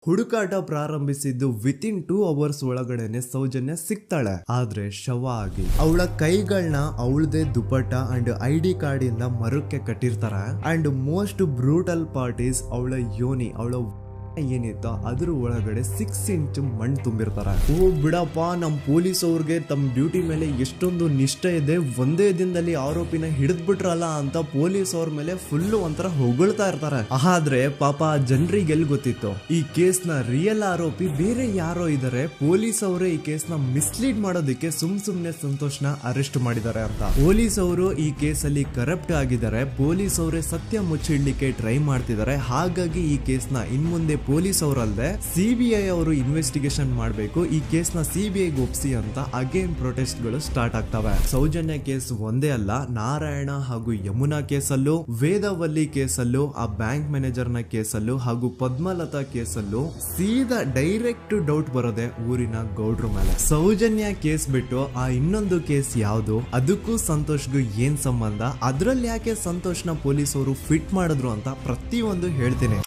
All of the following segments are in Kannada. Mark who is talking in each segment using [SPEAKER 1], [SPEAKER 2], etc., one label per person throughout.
[SPEAKER 1] ಹುಡುಕಾಟ ಪ್ರಾರಂಭಿಸಿದ್ದು ವಿತಿನ್ 2 ಅವರ್ಸ್ ಒಳಗಡೆನೆ ಸೌಜನ್ಯ ಸಿಗ್ತಾಳೆ, ಆದ್ರೆ ಶವ ಆಗಿ. ಅವಳ ಕೈಗಳನ್ನ ಅವಳದೇ ದುಪಟ್ಟ ಅಂಡ್ ID ಕಾರ್ಡ್ ಇಂದ ಮರಕ್ಕೆ ಕಟ್ಟಿರ್ತಾರೆ. And most brutal part is ಅವಳ ಯೋನಿ, ಅವಳ ಏನಿತ್ತ ಅದ್ರ ಒಳಗಡೆ 6 ಇಂಚ್ ಮಣ್ಣು ತುಂಬಿರ್ತಾರೆ. ಓ ಬಿಡಪ್ಪ, ನಮ್ ಪೊಲೀಸ್ ಅವ್ರಿಗೆ ತಮ್ಮ ಡ್ಯೂಟಿ ಮೇಲೆ ಎಷ್ಟೊಂದು ನಿಷ್ಠೆ ಇದೆ, ಒಂದೇ ದಿನದಲ್ಲಿ ಆರೋಪಿನ ಹಿಡಿದ್ಬಿಟ್ರಲ್ಲ ಅಂತ ಪೊಲೀಸ್ ಅವ್ರ ಮೇಲೆ ಫುಲ್ ಒಂಥರ ಹೊಗಳ್ತಾ ಇರ್ತಾರೆ. ಆದ್ರೆ ಪಾಪ ಜನರಿಗೆ ಎಲ್ಲಿ ಗೊತ್ತಿತ್ತು ಈ ಕೇಸ್ ನ ರಿಯಲ್ ಆರೋಪಿ ಬೇರೆ ಯಾರೋ ಇದಾರೆ, ಪೊಲೀಸ್ ಅವರೇ ಈ ಕೇಸ್ ನ ಮಿಸ್ಲೀಡ್ ಮಾಡೋದಕ್ಕೆ ಸುಮ್ನೆ ಸಂತೋಷ್ನ ಅರೆಸ್ಟ್ ಮಾಡಿದ್ದಾರೆ ಅಂತ. ಪೊಲೀಸ್ ಅವರು ಈ ಕೇಸ್ ಅಲ್ಲಿ ಕರಪ್ಟ್ ಆಗಿದ್ದಾರೆ, ಪೊಲೀಸ್ ಅವರೇ ಸತ್ಯ ಮುಚ್ಚಿಡ್ಲಿಕ್ಕೆ ಟ್ರೈ ಮಾಡ್ತಿದ್ದಾರೆ. ಹಾಗಾಗಿ ಈ ಕೇಸ್ ನ ಇನ್ಮುಂದೆ ಪೊಲೀಸ್ ಅವರಲ್ಲದೆ CBI ಅವರು ಇನ್ವೆಸ್ಟಿಗೇಷನ್ ಮಾಡಬೇಕು, ಈ ಕೇಸ್ ನ CBI ಒಪ್ಸಿ ಅಂತ ಅಗೇನ್ ಪ್ರೊಟೆಸ್ಟ್ ಗಳು ಸ್ಟಾರ್ಟ್ ಆಗ್ತವೆ. ಸೌಜನ್ಯ ಕೇಸ್ ಒಂದೇ ಅಲ್ಲ, ನಾರಾಯಣ ಹಾಗೂ ಯಮುನಾ ಕೇಸಲ್ಲೂ, ವೇದವಲ್ಲಿ ಕೇಸಲ್ಲೂ, ಆ ಬ್ಯಾಂಕ್ ಮ್ಯಾನೇಜರ್ ನ ಕೇಸಲ್ಲೂ ಹಾಗೂ ಪದ್ಮಲತಾ ಕೇಸಲ್ಲೂ ಸೀದಾ ಡೈರೆಕ್ಟ್ ಡೌಟ್ ಬರೋದೆ ಊರಿನ ಗೌಡ್ರ ಮೇಲೆ. ಸೌಜನ್ಯ ಕೇಸ್ ಬಿಟ್ಟು ಆ ಇನ್ನೊಂದು ಕೇಸ್ ಯಾವುದು, ಅದಕ್ಕೂ ಸಂತೋಷ್ಗೂ ಏನ್ ಸಂಬಂಧ, ಅದ್ರಲ್ಲಿ ಯಾಕೆ ಸಂತೋಷ್ನ ಪೊಲೀಸ್ ಅವರು ಫಿಟ್ ಮಾಡಿದ್ರು ಅಂತ ಪ್ರತಿಯೊಂದು ಹೇಳ್ತೀನಿ.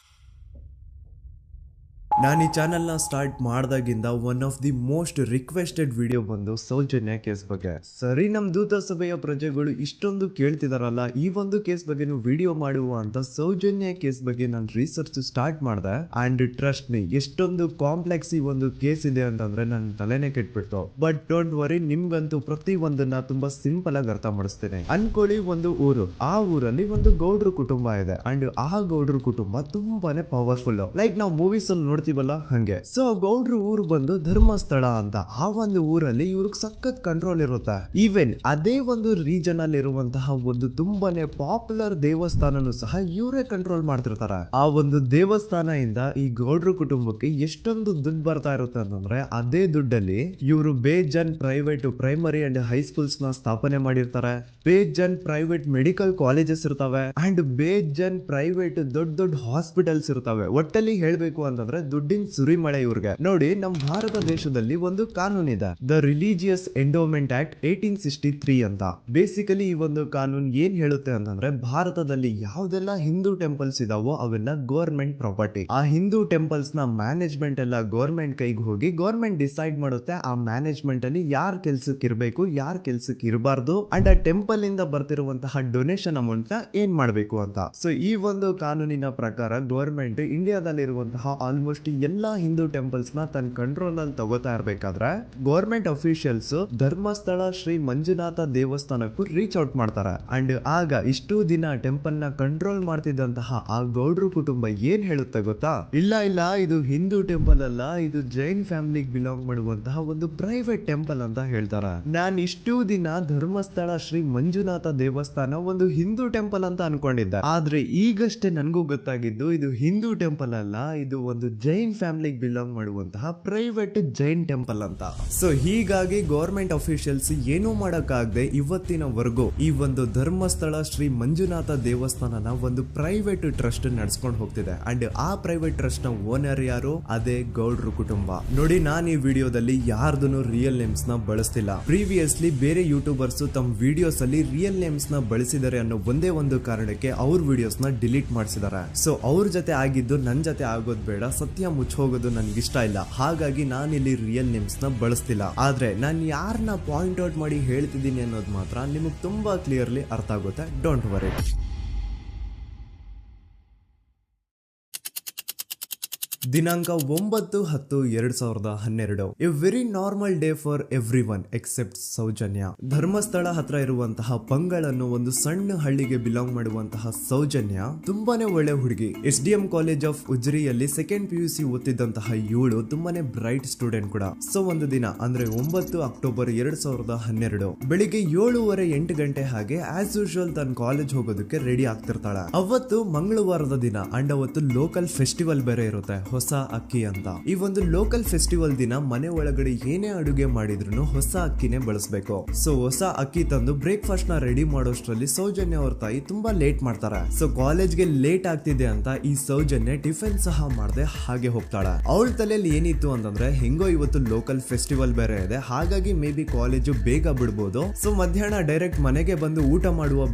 [SPEAKER 1] ನಾನು ಈ ಚಾನೆಲ್ ನ ಸ್ಟಾರ್ಟ್ ಮಾಡಿದಾಗಿಂದ one of the most requested video ಬಂದು ಸೌಜನ್ಯ ಕೇಸ್ ಬಗ್ಗೆ. ಸರಿ, ನಮ್ ದೂತ ಸಭೆಯ ಪ್ರಜೆಗಳು ಇಷ್ಟೊಂದು ಕೇಳ್ತಿದಾರಲ್ಲ, ಈ ಒಂದು ಕೇಸ್ ಬಗ್ಗೆ ವಿಡಿಯೋ ಮಾಡುವ ಅಂತ ಸೌಜನ್ಯ ಕೇಸ್ ಬಗ್ಗೆ ನಾನು ರಿಸರ್ಚ್ ಸ್ಟಾರ್ಟ್ ಮಾಡಿದೆ. ಅಂಡ್ ಟ್ರಸ್ಟ್ ಮೀ, ಎಷ್ಟೊಂದು ಕಾಂಪ್ಲೆಕ್ಸ್ ಈ ಒಂದು ಕೇಸ್ ಇದೆ ಅಂತಂದ್ರೆ ನನ್ನ ತಲೆನೇ ಕೆಟ್ಬಿಡ್ತು. ಬಟ್ ಡೋಂಟ್ ವರಿ, ನಿಮ್ಗಂತೂ ಪ್ರತಿ ಒಂದನ್ನ ತುಂಬಾ ಸಿಂಪಲ್ ಆಗಿ ಅರ್ಥ ಮಾಡಿಸ್ತೇನೆ. ಅನ್ಕೊಳ್ಳಿ, ಒಂದು ಊರು, ಆ ಊರಲ್ಲಿ ಒಂದು ಗೌಡ್ರ ಕುಟುಂಬ ಇದೆ. ಅಂಡ್ ಆ ಗೌಡ್ರ ಕುಟುಂಬ ತುಂಬಾನೇ ಪವರ್ಫುಲ್, ಲೈಕ್ ನಾವು ಮೂವೀಸ್ ಅಲ್ಲಿ ನೋಡ್ತೀವಿ ಹಂಗೆ. ಸೊ ಗೌಡ್ರ ಊರು ಬಂದು ಧರ್ಮಸ್ಥಳ ಅಂತ. ಆ ಒಂದು ಊರಲ್ಲಿ ಇವ್ರಿಗೆ ಸಖತ್ ಕಂಟ್ರೋಲ್ ಇರುತ್ತೆ. ಈವನ್ ಅದೇ ಒಂದು ರೀಜನ್ ಅಲ್ಲಿ ಇರುವಂತಹ ಒಂದು ತುಂಬಾನೇ ಪಾಪ್ಯುಲರ್ ದೇವಸ್ಥಾನನು ಸಹ ಇವರೇ ಕಂಟ್ರೋಲ್ ಮಾಡ್ತಿರ್ತಾರೆ. ಆ ಒಂದು ದೇವಸ್ಥಾನ ಇಂದ ಈ ಗೌಡ್ರ ಕುಟುಂಬಕ್ಕೆ ಎಷ್ಟೊಂದು ದುಡ್ಡು ಬರ್ತಾ ಇರುತ್ತೆ ಅಂತಂದ್ರೆ, ಅದೇ ದುಡ್ಡಲ್ಲಿ ಇವರು ಬೇಜನ್ ಪ್ರೈವೇಟ್ ಪ್ರೈಮರಿ ಅಂಡ್ ಹೈಸ್ಕೂಲ್ಸ್ ನ ಸ್ಥಾಪನೆ ಮಾಡಿರ್ತಾರೆ, ಬೇಜನ್ ಪ್ರೈವೇಟ್ ಮೆಡಿಕಲ್ ಕಾಲೇಜಸ್ ಇರ್ತವೆ, ಅಂಡ್ ಬೇಜನ್ ಪ್ರೈವೇಟ್ ದೊಡ್ಡ ದೊಡ್ಡ ಹಾಸ್ಪಿಟಲ್ಸ್ ಇರ್ತವೆ. ಒಟ್ಟಲ್ಲಿ ಹೇಳ್ಬೇಕು ಅಂತಂದ್ರೆ ದುಡ್ಡಿನ ಸುರಿಮಳೆ ಇವ್ರಿಗೆ. ನೋಡಿ, ನಮ್ಮ ಭಾರತ ದೇಶದಲ್ಲಿ ಒಂದು ಕಾನೂನು ಇದೆ, ದ ರಿಲಿಜಿಯಸ್ ಎಂಡೋಮೆಂಟ್ ಆಕ್ಟ್ 1863 ಅಂತ. ಬೇಸಿಕಲಿ ಈ ಒಂದು ಕಾನೂನು ಏನ್ ಹೇಳುತ್ತೆ ಅಂತಂದ್ರೆ, ಭಾರತದಲ್ಲಿ ಯಾವ್ದೆಲ್ಲ ಹಿಂದೂ ಟೆಂಪಲ್ಸ್ ಇದಾವೋ ಅವೆಲ್ಲ ಗವರ್ಮೆಂಟ್ ಪ್ರಾಪರ್ಟಿ. ಆ ಹಿಂದೂ ಟೆಂಪಲ್ಸ್ ನ ಮ್ಯಾನೇಜ್ಮೆಂಟ್ ಎಲ್ಲ ಗವರ್ಮೆಂಟ್ ಕೈಗೆ ಹೋಗಿ ಗವರ್ಮೆಂಟ್ ಡಿಸೈಡ್ ಮಾಡುತ್ತೆ ಆ ಮ್ಯಾನೇಜ್ಮೆಂಟ್ ಅಲ್ಲಿ ಯಾರ್ ಕೆಲ್ಸಕ್ಕೆ ಇರಬೇಕು, ಯಾರ್ ಕೆಲ್ಸಕ್ಕೆ ಇರಬಾರ್ದು, ಅಂಡ್ ಆ ಟೆಂಪಲ್ ಇಂದ ಬರ್ತಿರುವಂತಹ ಡೊನೇಷನ್ ಅಮೌಂಟ್ ನ ಏನ್ ಮಾಡ್ಬೇಕು ಅಂತ. ಸೊ ಈ ಒಂದು ಕಾನೂನಿನ ಪ್ರಕಾರ ಗವರ್ಮೆಂಟ್ ಇಂಡಿಯಾದಲ್ಲಿ ಇರುವಂತಹ ಆಲ್ಮೋಸ್ಟ್ ಎಲ್ಲಾ ಹಿಂದೂ ಟೆಂಪಲ್ಸ್ ನ ತನ್ನ ಕಂಟ್ರೋಲ್ ಅಲ್ಲಿ ತಗೋತಾ ಇರ್ಬೇಕಾದ್ರೆ ಗವರ್ಮೆಂಟ್ ಅಫಿಷಿಯಲ್ಸ್ ಧರ್ಮಸ್ಥಳ ಶ್ರೀ ಮಂಜುನಾಥ ದೇವಸ್ಥಾನಕ್ಕೂ ರೀಚ್ ಔಟ್ ಮಾಡ್ತಾರೆ. ಅಂಡ್ ಆಗ ಇಷ್ಟು ದಿನ ಟೆಂಪಲ್ ನ ಕಂಟ್ರೋಲ್ ಮಾಡ್ತಿದ್ದಂತಹ ಆ ಗೌಡ್ರ ಕುಟುಂಬ ಏನ್ ಹೇಳುತ್ತೆ ಗೊತ್ತಾ, ಇಲ್ಲ ಇದು ಹಿಂದೂ ಟೆಂಪಲ್ ಅಲ್ಲ, ಇದು ಜೈನ್ ಫ್ಯಾಮಿಲಿಗೆ ಬಿಲಾಂಗ್ ಮಾಡುವಂತಹ ಒಂದು ಪ್ರೈವೇಟ್ ಟೆಂಪಲ್ ಅಂತ ಹೇಳ್ತಾರೆ. ನಾನು ಇಷ್ಟು ದಿನ ಧರ್ಮಸ್ಥಳ ಶ್ರೀ ಮಂಜುನಾಥ ದೇವಸ್ಥಾನ ಒಂದು ಹಿಂದೂ ಟೆಂಪಲ್ ಅಂತ ಅನ್ಕೊಂಡಿದ್ದೆ, ಆದ್ರೆ ಈಗಷ್ಟೇ ನನಗೂ ಗೊತ್ತಾಗಿದ್ದು ಇದು ಹಿಂದೂ ಟೆಂಪಲ್ ಅಲ್ಲ, ಇದು ಒಂದು ಜೈನ್ ಫ್ಯಾಮಿಲಿಗೆ ಬಿಲಾಂಗ್ ಮಾಡುವಂತಹ ಪ್ರೈವೇಟ್ ಜೈನ್ ಟೆಂಪಲ್ ಅಂತ. ಸೊ ಹೀಗಾಗಿ ಗವರ್ಮೆಂಟ್ ಅಫಿಷಿಯಲ್ಸ್ ಏನೂ ಮಾಡಕ್ಕಾಗದೆ ಇವತ್ತಿನವರೆಗೂ ಈ ಒಂದು ಧರ್ಮಸ್ಥಳ ಶ್ರೀ ಮಂಜುನಾಥ ದೇವಸ್ಥಾನನ ಒಂದು ಪ್ರೈವೇಟ್ ಟ್ರಸ್ಟ್ ನಡೆಸ್ಕೊಂಡು ಹೋಗ್ತಿದೆ. ಅಂಡ್ ಆ ಪ್ರೈವೇಟ್ ಟ್ರಸ್ಟ್ ನ ಓನರ್ ಯಾರು, ಅದೇ ಗೌಡ್ರ ಕುಟುಂಬ. ನೋಡಿ, ನಾನು ಈ ವಿಡಿಯೋದಲ್ಲಿ ಯಾರ್ದನ್ನು ರಿಯಲ್ ನೇಮ್ಸ್ ನ ಬಳಸ್ತಿಲ್ಲ. ಪ್ರೀವಿಯಸ್ಲಿ ಬೇರೆ ಯೂಟ್ಯೂಬರ್ಸ್ ತಮ್ಮ ವಿಡಿಯೋಸ್ ಅಲ್ಲಿ ರಿಯಲ್ ನೇಮ್ಸ್ ನ ಬಳಸಿದ್ದಾರೆ ಅನ್ನೋ ಒಂದೇ ಒಂದು ಕಾರಣಕ್ಕೆ ಅವ್ರ ವಿಡಿಯೋಸ್ ನ ಡಿಲೀಟ್ ಮಾಡಿಸಿದ್ದಾರೆ. ಸೊ ಅವ್ರ ಜೊತೆ ಆಗಿದ್ದು ನನ್ ಜೊತೆ ಆಗೋದ್ ಬೇಡ, ಸತ್ಯ ಮುಚ್ಚೋಗೋದು ನನ್ಗಿಷ್ಟ ಇಲ್ಲ. ಹಾಗಾಗಿ ನಾನಿಲ್ಲಿ ರಿಯಲ್ ನೇಮ್ಸ್ ನ ಬಳಸ್ತಿಲ್ಲ. ಆದ್ರೆ ನಾನು ಯಾರನ್ನ ಪಾಯಿಂಟ್ ಔಟ್ ಮಾಡಿ ಹೇಳ್ತಿದ್ದೀನಿ ಅನ್ನೋದು ಮಾತ್ರ ನಿಮಗೆ ತುಂಬಾ ಕ್ಲಿಯರ್ಲಿ ಅರ್ಥ ಆಗುತ್ತೆ. Don't worry. ದಿನಾಂಕ 9/10/2012. A very normal day for everyone except Soujanya. Dharmasthala ಹತ್ರ ಇರುವಂತಹ ಪಂಗಳ್ ಅನ್ನೋ ಒಂದು ಸಣ್ಣ ಹಳ್ಳಿಗೆ ಬಿಲಾಂಗ್ ಮಾಡುವಂತಹ ಸೌಜನ್ಯ ತುಂಬಾನೇ ಒಳ್ಳೆ ಹುಡುಗಿ. SDM ಕಾಲೇಜ್ ಆಫ್ ಉಜ್ರಿಯಲ್ಲಿ 2nd PUC ಓದ್ತಿದ್ದಂತಹ ಇವಳು ತುಂಬಾನೇ ಬ್ರೈಟ್ ಸ್ಟೂಡೆಂಟ್ ಕೂಡ. ಸೊ ಒಂದು ದಿನ ಅಂದ್ರೆ 9 ಅಕ್ಟೋಬರ್ 2012 ಬೆಳಿಗ್ಗೆ 7:30-8 ಗಂಟೆ ಹಾಗೆ ಆಸ್ ಯೂಶುವಲ್ ತನ್ನ ಕಾಲೇಜ್ ಹೋಗೋದಕ್ಕೆ ರೆಡಿ ಆಗ್ತಿರ್ತಾಳೆ. ಅವತ್ತು ಮಂಗಳವಾರದ ದಿನ ಅಂಡ್ ಅವತ್ತು ಲೋಕಲ್ ಫೆಸ್ಟಿವಲ್ ಬೇರೆ ಇರುತ್ತೆ, ಹೊಸ ಅಕ್ಕಿ ಅಂತ. ಈ ಒಂದು ಲೋಕಲ್ ಫೆಸ್ಟಿವಲ್ ದಿನ ಮನೆ ಒಳಗಡೆ ಏನೇ ಅಡುಗೆ ಮಾಡಿದ್ರು ಹೊಸ ಅಕ್ಕಿನೇ ಬಳಸಬೇಕು. ಸೊ ಹೊಸ ಅಕ್ಕಿ ತಂದು ಬ್ರೇಕ್ಫಾಸ್ಟ್ ನ ರೆಡಿ ಮಾಡೋಷ್ಟ್ರಲ್ಲಿ ಸೌಜನ್ಯ ಅವ್ರ ತಾಯಿ ತುಂಬಾ ಲೇಟ್ ಮಾಡ್ತಾರೆ. ಸೊ ಕಾಲೇಜ್ಗೆ ಲೇಟ್ ಆಗ್ತಿದೆ ಅಂತ ಈ ಸೌಜನ್ಯ ಟಿಫಿನ್ ಸಹ ಮಾಡದೆ ಹಾಗೆ ಹೋಗ್ತಾಳೆ. ಅವಳ ತಲೆಯಲ್ಲಿ ಏನಿತ್ತು ಅಂತಂದ್ರೆ, ಹೆಂಗೋ ಇವತ್ತು ಲೋಕಲ್ ಫೆಸ್ಟಿವಲ್ ಬೇರೆ ಇದೆ, ಹಾಗಾಗಿ ಮೇ ಬಿ ಕಾಲೇಜು ಬೇಗ ಬಿಡ್ಬೋದು, ಸೊ ಮಧ್ಯಾಹ್ನ ಡೈರೆಕ್ಟ್ ಮನೆಗೆ ಬಂದು ಊಟ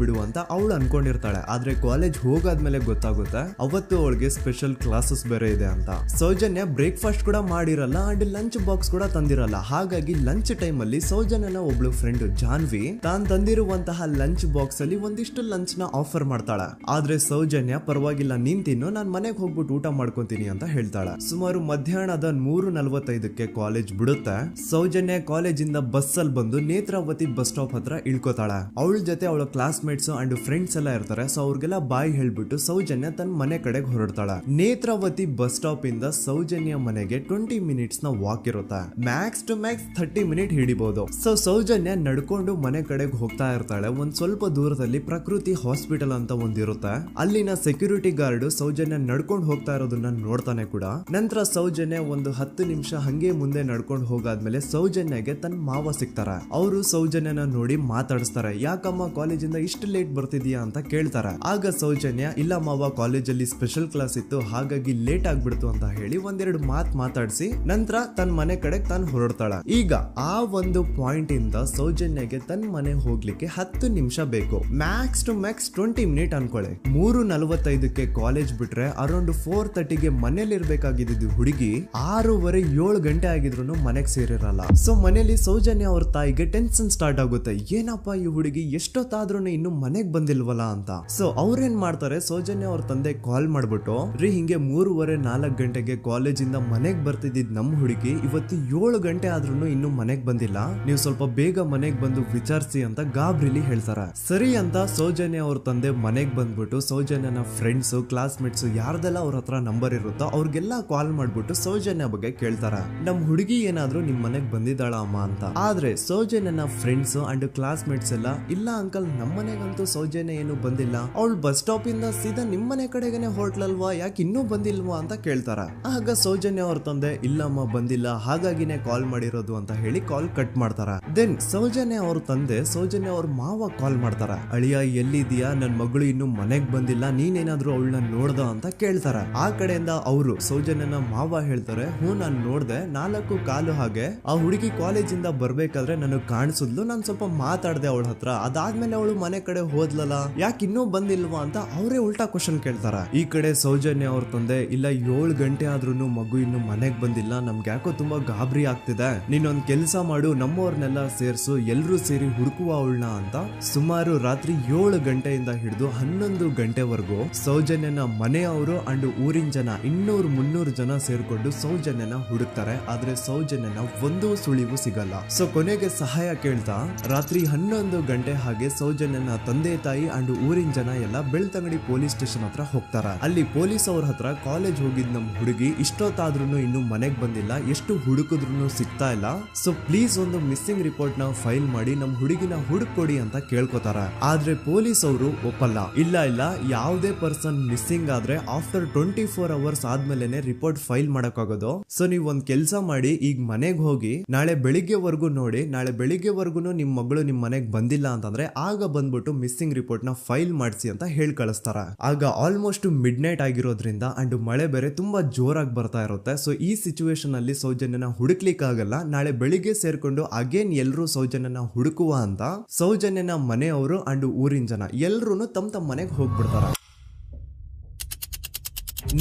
[SPEAKER 1] ಬಿಡುವ ಅಂತ ಅವಳು ಅನ್ಕೊಂಡಿರ್ತಾಳೆ. ಆದ್ರೆ ಕಾಲೇಜ್ ಹೋಗಾದ್ಮೇಲೆ ಗೊತ್ತಾಗುತ್ತೆ ಅವತ್ತು ಅವಳಿಗೆ ಸ್ಪೆಷಲ್ ಕ್ಲಾಸಸ್ ಬೇರೆ ಇದೆ ಅಂತ. ಸೌಜನ್ಯ ಬ್ರೇಕ್ಫಾಸ್ಟ್ ಕೂಡ ಮಾಡಿರಲ್ಲ ಅಂಡ್ ಲಂಚ್ ಬಾಕ್ಸ್ ಕೂಡ ತಂದಿರಲ್ಲ. ಹಾಗಾಗಿ ಲಂಚ್ ಟೈಮ್ ಅಲ್ಲಿ ಸೌಜನ್ಯನ ಒಬ್ಳು ಫ್ರೆಂಡ್ ಜಾನ್ವಿ ತಾನ್ ತಂದಿರುವಂತಹ ಲಂಚ್ ಬಾಕ್ಸ್ ಅಲ್ಲಿ ಒಂದಿಷ್ಟು ಲಂಚ್ ನ ಆಫರ್ ಮಾಡ್ತಾಳೆ. ಆದ್ರೆ ಸೌಜನ್ಯ ಪರವಾಗಿಲ್ಲ ನೀನ್ ತಿನ್ನು, ನಾನ್ ಮನೆಗೆ ಹೋಗ್ಬಿಟ್ಟು ಊಟ ಮಾಡ್ಕೊಂತೀನಿ ಅಂತ ಹೇಳ್ತಾಳೆ. ಸುಮಾರು ಮಧ್ಯಾಹ್ನದ 3:45ಕ್ಕೆ ಕಾಲೇಜ್ ಬಿಡುತ್ತೆ. ಸೌಜನ್ಯ ಕಾಲೇಜ್ ಇಂದ ಬಸ್ ಅಲ್ಲಿ ಬಂದು ನೇತ್ರಾವತಿ ಬಸ್ ಸ್ಟಾಪ್ ಹತ್ರ ಇಳ್ಕೋತಾಳೆ. ಅವಳ ಜೊತೆ ಅವಳ ಕ್ಲಾಸ್ ಮೇಟ್ಸ್ ಅಂಡ್ ಫ್ರೆಂಡ್ಸ್ ಎಲ್ಲ ಇರ್ತಾರೆ. ಸೊ ಅವ್ರಿಗೆಲ್ಲ ಬಾಯ್ ಹೇಳ್ಬಿಟ್ಟು ಸೌಜನ್ಯ ತನ್ನ ಮನೆ ಕಡೆಗೆ ಹೊರಡ್ತಾಳೆ. ನೇತ್ರಾವತಿ ಬಸ್ ಸ್ಟಾಪ್ ಇಂದ ಸೌಜನ್ಯ ಮನೆಗೆ 20 ಮಿನಿಟ್ಸ್ ನ ವಾಕ್ ಇರುತ್ತೆ. ಮ್ಯಾಕ್ಸ್ ಟು ಮ್ಯಾಕ್ಸ್ 30 ಮಿನಿಟ್ ಹಿಡಿಬಹುದು. ಸೊ ಸೌಜನ್ಯ ನಡ್ಕೊಂಡು ಮನೆ ಕಡೆಗೆ ಹೋಗ್ತಾ ಇರ್ತಾಳೆ. ಒಂದ್ ಸ್ವಲ್ಪ ದೂರದಲ್ಲಿ ಪ್ರಕೃತಿ ಹಾಸ್ಪಿಟಲ್ ಅಂತ ಒಂದಿರುತ್ತೆ. ಅಲ್ಲಿನ ಸೆಕ್ಯೂರಿಟಿ ಗಾರ್ಡ್ ಸೌಜನ್ಯ ನಡ್ಕೊಂಡು ಹೋಗ್ತಾ ಇರೋದನ್ನ ನೋಡ್ತಾನೆ ಕೂಡ. ನಂತರ ಸೌಜನ್ಯ ಒಂದು 10 ನಿಮಿಷ ಹಂಗೆ ಮುಂದೆ ನಡ್ಕೊಂಡು ಹೋಗಾದ್ಮೇಲೆ ಸೌಜನ್ಯಗೆ ತನ್ನ ಮಾವ ಸಿಗ್ತಾರೆ. ಅವರು ಸೌಜನ್ಯನ ನೋಡಿ ಮಾತಾಡಿಸ್ತಾರೆ. ಯಾಕಮ್ಮ ಕಾಲೇಜಿಂದ ಇಷ್ಟು ಲೇಟ್ ಬರ್ತಿದ್ಯಾ ಅಂತ ಕೇಳ್ತಾರೆ. ಆಗ ಸೌಜನ್ಯ ಇಲ್ಲ ಮಾವ, ಕಾಲೇಜಲ್ಲಿ ಸ್ಪೆಷಲ್ ಕ್ಲಾಸ್ ಇತ್ತು ಹಾಗಾಗಿ ಲೇಟ್ ಆಗ್ಬಿಡ್ತು ಅಂತ ಹೇಳಿ ಒಂದೆರಡು ಮಾತಾಡಿಸಿ ನಂತರ ತನ್ನ ಮನೆ ಕಡೆ ತಾನು ಹೊರಡ್ತಾಳೆ. ಈಗ ಆ ಒಂದು ಪಾಯಿಂಟ್ ಇಂದ ಸೌಜನ್ಯಗೆ ತನ್ನ ಮನೆ ಹೋಗ್ಲಿಕ್ಕೆ 10 ನಿಮಿಷ ಬೇಕು. ಮ್ಯಾಕ್ಸ್ ಟು ಮ್ಯಾಕ್ಸ್ 20 ಮಿನಿಟ್ ಅನ್ಕೊಳ್ಳಿ. 3:45ಕ್ಕೆ ಕಾಲೇಜ್ ಬಿಟ್ರೆ ಅರೌಂಡ್ 4:30ಗೆ ಮನೇಲಿ ಇರ್ಬೇಕಾಗಿದ್ದು ಹುಡುಗಿ 6:30-7 ಗಂಟೆ ಆಗಿದ್ರು ಮನೆಗೆ ಸೇರಿರಲ್ಲ. ಸೊ ಮನೇಲಿ ಸೌಜನ್ಯ ಅವ್ರ ತಾಯಿಗೆ ಟೆನ್ಷನ್ ಸ್ಟಾರ್ಟ್ ಆಗುತ್ತೆ. ಏನಪ್ಪಾ ಈ ಹುಡುಗಿ ಎಷ್ಟೊತ್ತಾದ್ರೂ ಇನ್ನು ಮನೆಗ್ ಬಂದಿಲ್ವಲ್ಲ ಅಂತ. ಸೊ ಅವ್ರೇನ್ ಮಾಡ್ತಾರೆ, ಸೌಜನ್ಯ ಅವ್ರ ತಂದೆ ಕಾಲ್ ಮಾಡ್ಬಿಟ್ಟು ರೀ ಹಿಂಗೆ 3:30-4 ಗಂಟೆಗೆ ಕಾಲೇಜಿಂದ ಮನೆಗ್ ಬರ್ತಿದ್ದಿದ್ ನಮ್ ಹುಡುಗಿ ಇವತ್ತು 7 ಗಂಟೆ ಆದ್ರೂ ಇನ್ನು ಮನೆಗ್ ಬಂದಿಲ್ಲ, ನೀವು ಸ್ವಲ್ಪ ಬೇಗ ಮನೆಗ್ ಬಂದು ವಿಚಾರಿಸಿ ಅಂತ ಗಾಬ್ರಿಲಿ ಹೇಳ್ತಾರೆ. ಸರಿ ಅಂತ ಸೌಜನ್ಯ ಅವ್ರ ತಂದೆ ಮನೆಗ್ ಬಂದ್ಬಿಟ್ಟು ಸೌಜನ್ಯನ ಫ್ರೆಂಡ್ಸ್ ಕ್ಲಾಸ್ ಮೇಟ್ಸ್ ಯಾರ್ದೆಲ್ಲ ಅವ್ರ ಹತ್ರ ನಂಬರ್ ಇರುತ್ತೋ ಅವ್ರಿಗೆಲ್ಲ ಕಾಲ್ ಮಾಡ್ಬಿಟ್ಟು ಸೌಜನ್ಯ ಬಗ್ಗೆ ಕೇಳ್ತಾರ. ನಮ್ ಹುಡುಗಿ ಏನಾದ್ರು ನಿಮ್ ಮನೆಗ್ ಬಂದಿದ್ದಾಳ ಅಮ್ಮ ಅಂತ. ಆದ್ರೆ ಸೌಜನ್ಯನ ಫ್ರೆಂಡ್ಸ್ ಅಂಡ್ ಕ್ಲಾಸ್ ಮೇಟ್ಸ್ ಎಲ್ಲ ಇಲ್ಲ ಅಂಕಲ್ ನಮ್ ಮನೆಗಂತೂ ಸೌಜನ್ಯ ಏನು ಬಂದಿಲ್ಲ, ಅವಳು ಬಸ್ ಸ್ಟಾಪ್ ಇಂದ ಸೀದಾ ನಿಮ್ ಮನೆ ಕಡೆಗೇನೆ ಹೊರಟ್ಲಲ್ವಾ, ಯಾಕೆ ಇನ್ನೂ ಬಂದಿಲ್ವಾ ಅಂತ ಕೇಳ್ತಾರ. ಆಗ ಸೌಜನ್ಯ ಅವ್ರ ತಂದೆ ಇಲ್ಲಮ್ಮ ಬಂದಿಲ್ಲ ಹಾಗಾಗಿನೇ ಕಾಲ್ ಮಾಡಿರೋದು ಅಂತ ಹೇಳಿ ಕಾಲ್ ಕಟ್ ಮಾಡ್ತಾರ. ದೆನ್ ಸೌಜನ್ಯ ಅವ್ರ ತಂದೆ ಸೌಜನ್ಯ ಅವ್ರ ಮಾವ ಕಾಲ್ ಮಾಡ್ತಾರ. ಅಳಿಯ ಎಲ್ಲಿದ್ಯಾ, ನನ್ ಮಗಳು ಇನ್ನು ಮನೆಗ್ ಬಂದಿಲ್ಲ, ನೀನೇನಾದ್ರೂ ಅವಳನ್ನ ನೋಡ್ದ ಅಂತ ಕೇಳ್ತಾರ. ಆ ಕಡೆಯಿಂದ ಅವರು ಸೌಜನ್ಯನ ಮಾವ ಹೇಳ್ತಾರೆ, ಹ್ಞೂ ನಾನ್ ನೋಡ್ದೆ, 4:15 ಹಾಗೆ ಆ ಹುಡುಗಿ ಕಾಲೇಜಿಂದ ಬರ್ಬೇಕಾದ್ರೆ ನನಗ್ ಕಾಣಿಸಿದ್ಲು, ನಾನ್ ಸ್ವಲ್ಪ ಮಾತಾಡ್ದೆ ಅವಳ ಹತ್ರ, ಅದಾದ್ಮೇಲೆ ಅವಳು ಮನೆ ಕಡೆ ಹೋದ್ಲಲ್ಲ, ಯಾಕೆ ಇನ್ನೂ ಬಂದಿಲ್ವಾ ಅಂತ ಅವರೇ ಉಲ್ಟಾ ಕ್ವಶನ್ ಕೇಳ್ತಾರ. ಈ ಕಡೆ ಸೌಜನ್ಯ ಅವ್ರ ತಂದೆ ಇಲ್ಲ 7 ಗಂಟೆ ಆದ್ರೂ ಮಗು ಇನ್ನು ಮನೆಗ್ ಬಂದಿಲ್ಲ, ನಮ್ಗೆ ಯಾಕೋ ತುಂಬಾ ಗಾಬರಿ ಆಗ್ತಿದೆ, ನೀನೊಂದ್ ಕೆಲ್ಸ ಮಾಡು, ನಮ್ಮವ್ರನ್ನೆಲ್ಲ ಸೇರ್ಸು, ಎಲ್ರೂ ಸೇರಿ ಹುಡುಕುವ ಅವಳನ್ನ ಅಂತ ಸುಮಾರು ರಾತ್ರಿ 7 ಗಂಟೆಯಿಂದ ಹಿಡಿದು 11 ಗಂಟೆವರೆಗೂ ಸೌಜನ್ಯನ ಮನೆಯವರು ಅಂಡ್ ಊರಿನ ಜನ 200-300 ಜನ ಸೇರ್ಕೊಂಡು ಸೌಜನ್ಯನ ಹುಡುಕ್ತಾರೆ. ಆದ್ರೆ ಸೌಜನ್ಯನ ಒಂದು ಸುಳಿವು ಸಿಗಲ್ಲ. ಸೊ ಕೊನೆಗೆ ಸಹಾಯ ಕೇಳ್ತಾ ರಾತ್ರಿ 11 ಗಂಟೆ ಹಾಗೆ ಸೌಜನ್ಯನ ತಂದೆ ತಾಯಿ ಅಂಡ್ ಊರಿನ ಜನ ಎಲ್ಲ ಬೆಳ್ತಂಗಡಿ ಪೊಲೀಸ್ ಸ್ಟೇಷನ್ ಹತ್ರ ಹೋಗ್ತಾರ. ಅಲ್ಲಿ ಪೊಲೀಸ್ ಅವ್ರ ಹತ್ರ ಕಾಲೇಜ್ ಹೋಗಿದ್ ನಮ್ ಹುಡುಗಿ ಇಷ್ಟೊತ್ತಾದ್ರೂ ಇನ್ನು ಮನೆಗ್ ಬಂದಿಲ್ಲ, ಎಷ್ಟು ಹುಡುಕಿದ್ರು ಸಿಗ್ತಾ ಇಲ್ಲ, ಸೊ ಪ್ಲೀಸ್ ಒಂದು ಮಿಸ್ಸಿಂಗ್ ರಿಪೋರ್ಟ್ ನ ಫೈಲ್ ಮಾಡಿ ನಮ್ ಹುಡುಗಿನ ಹುಡುಕೊಡಿ ಅಂತ ಕೇಳ್ಕೊತಾರ. ಆದ್ರೆ ಪೊಲೀಸ್ ಅವರು ಒಪ್ಪಲ್ಲ. ಇಲ್ಲ ಯಾವುದೇ ಪರ್ಸನ್ ಮಿಸ್ಸಿಂಗ್ ಆದ್ರೆ ಆಫ್ಟರ್ 24 ಅವರ್ಸ್ ಆದ್ಮೇಲೆ ರಿಪೋರ್ಟ್ ಫೈಲ್ ಮಾಡಕ್ಕಾಗೋದು. ಸೊ ನೀವ್ ಒಂದ್ ಕೆಲ್ಸ ಮಾಡಿ, ಈಗ ಮನೆಗ್ ಹೋಗಿ ನಾಳೆ ಬೆಳಿಗ್ಗೆವರೆಗೂ ನೋಡಿ, ನಾಳೆ ಬೆಳಿಗ್ಗೆವರೆಗೂ ನಿಮ್ ಮಗಳು ನಿಮ್ ಮನೆಗ್ ಬಂದಿಲ್ಲ ಅಂತಂದ್ರೆ ಆಗ ಬಂದ್ಬಿಟ್ಟು ಮಿಸ್ಸಿಂಗ್ ರಿಪೋರ್ಟ್ ನ ಫೈಲ್ ಮಾಡಿಸಿ ಅಂತ ಹೇಳಿ ಕಳಿಸ್ತಾರ. ಆಗ ಆಲ್ಮೋಸ್ಟ್ ಮಿಡ್ ನೈಟ್ ಆಗಿರೋದ್ರಿಂದ ಅಂಡ್ ಮಳೆ ಬೇರೆ ತುಂಬಾ ಜೋರಾಗಿ ಬರ್ತಾ ಇರುತ್ತೆ. ಸೊ ಈ ಸಿಚುವೇಶನ್ ಅಲ್ಲಿ ಸೌಜನ್ಯನ ಹುಡುಕ್ಲಿಕ್ಕೆ ಆಗಲ್ಲ. ನಾಳೆ ಬೆಳಿಗ್ಗೆ ಸೇರ್ಕೊಂಡು ಅಗೇನ್ ಎಲ್ರು ಸೌಜನ್ಯನ ಹುಡುಕುವ ಅಂತ ಸೌಜನ್ಯನ ಮನೆಯವರು ಅಂಡ್ ಊರಿನ ಜನ ಎಲ್ರು ತಮ್ಮ ಮನೆಗೆ ಹೋಗ್ಬಿಡ್ತಾರ.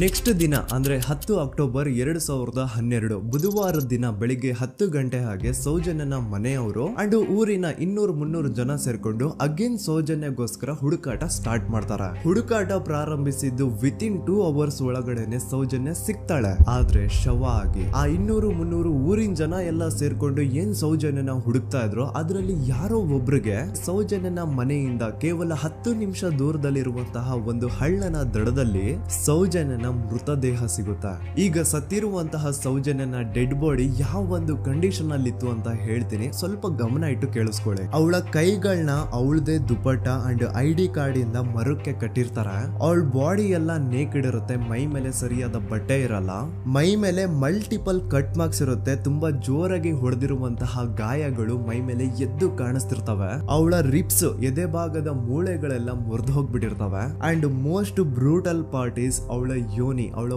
[SPEAKER 1] ನೆಕ್ಸ್ಟ್ ದಿನ ಅಂದ್ರೆ 10 ಅಕ್ಟೋಬರ್ 2012 ಬುಧವಾರದ ದಿನ ಬೆಳಿಗ್ಗೆ 10 ಗಂಟೆ ಹಾಗೆ ಸೌಜನ್ಯನ ಮನೆಯವರು ಅಂಡ್ ಊರಿನ 200-300 ಜನ ಸೇರ್ಕೊಂಡು ಅಗೇನ್ ಸೌಜನ್ಯಗೋಸ್ಕರ ಹುಡುಕಾಟ ಸ್ಟಾರ್ಟ್ ಮಾಡ್ತಾರ. ಹುಡುಕಾಟ ಪ್ರಾರಂಭಿಸಿದ್ದು ವಿತಿನ್ 2 ಅವರ್ಸ್ ಒಳಗಡೆನೆ ಸೌಜನ್ಯ ಸಿಗ್ತಾಳೆ. ಆದ್ರೆ ಶವ ಆಗಿ ಆ 200-300 ಊರಿನ ಜನ ಎಲ್ಲ ಸೇರ್ಕೊಂಡು ಏನ್ ಸೌಜನ್ಯನ ಹುಡುಕ್ತಾ ಇದ್ರು ಅದರಲ್ಲಿ ಯಾರೋ ಒಬ್ರಿಗೆ ಸೌಜನ್ಯನ ಮನೆಯಿಂದ ಕೇವಲ 10 ನಿಮಿಷ ದೂರದಲ್ಲಿರುವಂತಹ ಒಂದು ಹಳ್ಳನ ದಡದಲ್ಲಿ ಸೌಜನ್ಯನ ಮೃತದೇಹ ಸಿಗುತ್ತಾ. ಈಗ ಸತ್ತಿರುವಂತಹ ಸೌಜನ್ಯನ ಡೆಡ್ ಬಾಡಿ ಯಾವ ಒಂದು ಕಂಡೀಷನ್ ಅಲ್ಲಿ ಇತ್ತು ಅಂತ ಹೇಳ್ತೀನಿ, ಸ್ವಲ್ಪ ಗಮನ ಇಟ್ಟು ಕೇಳಿಸ್ಕೊಳ್ಳಿ. ಅವಳ ಕೈಗಳನ್ನ ಅವಳದೇ ದುಪಟ್ಟ ಅಂಡ್ ID ಕಾರ್ಡ್ ಇಂದ ಮರಕ್ಕೆ ಕಟ್ಟಿರ್ತಾರ. ಅವಳ ಬಾಡಿ ಎಲ್ಲ ನೇಕೆಡ್ ಇರುತ್ತೆ, ಮೈ ಮೇಲೆ ಸರಿಯಾದ ಬಟ್ಟೆ ಇರಲ್ಲ, ಮೈ ಮೇಲೆ ಮಲ್ಟಿಪಲ್ ಕಟ್ ಮಾರ್ಕ್ಸ್ ಇರುತ್ತೆ, ತುಂಬಾ ಜೋರಾಗಿ ಹೊಡೆದಿರುವಂತಹ ಗಾಯಗಳು ಮೈ ಮೇಲೆ ಎದ್ದು ಕಾಣಿಸ್ತಿರ್ತವೆ. ಅವಳ ರಿಪ್ಸ್ ಎದೆ ಭಾಗದ ಮೂಳೆಗಳೆಲ್ಲ ಮುರಿದು ಹೋಗ್ಬಿಟ್ಟಿರ್ತವೆ and most brutal part is ಅವಳ ಯೋನಿ, ಅವಳ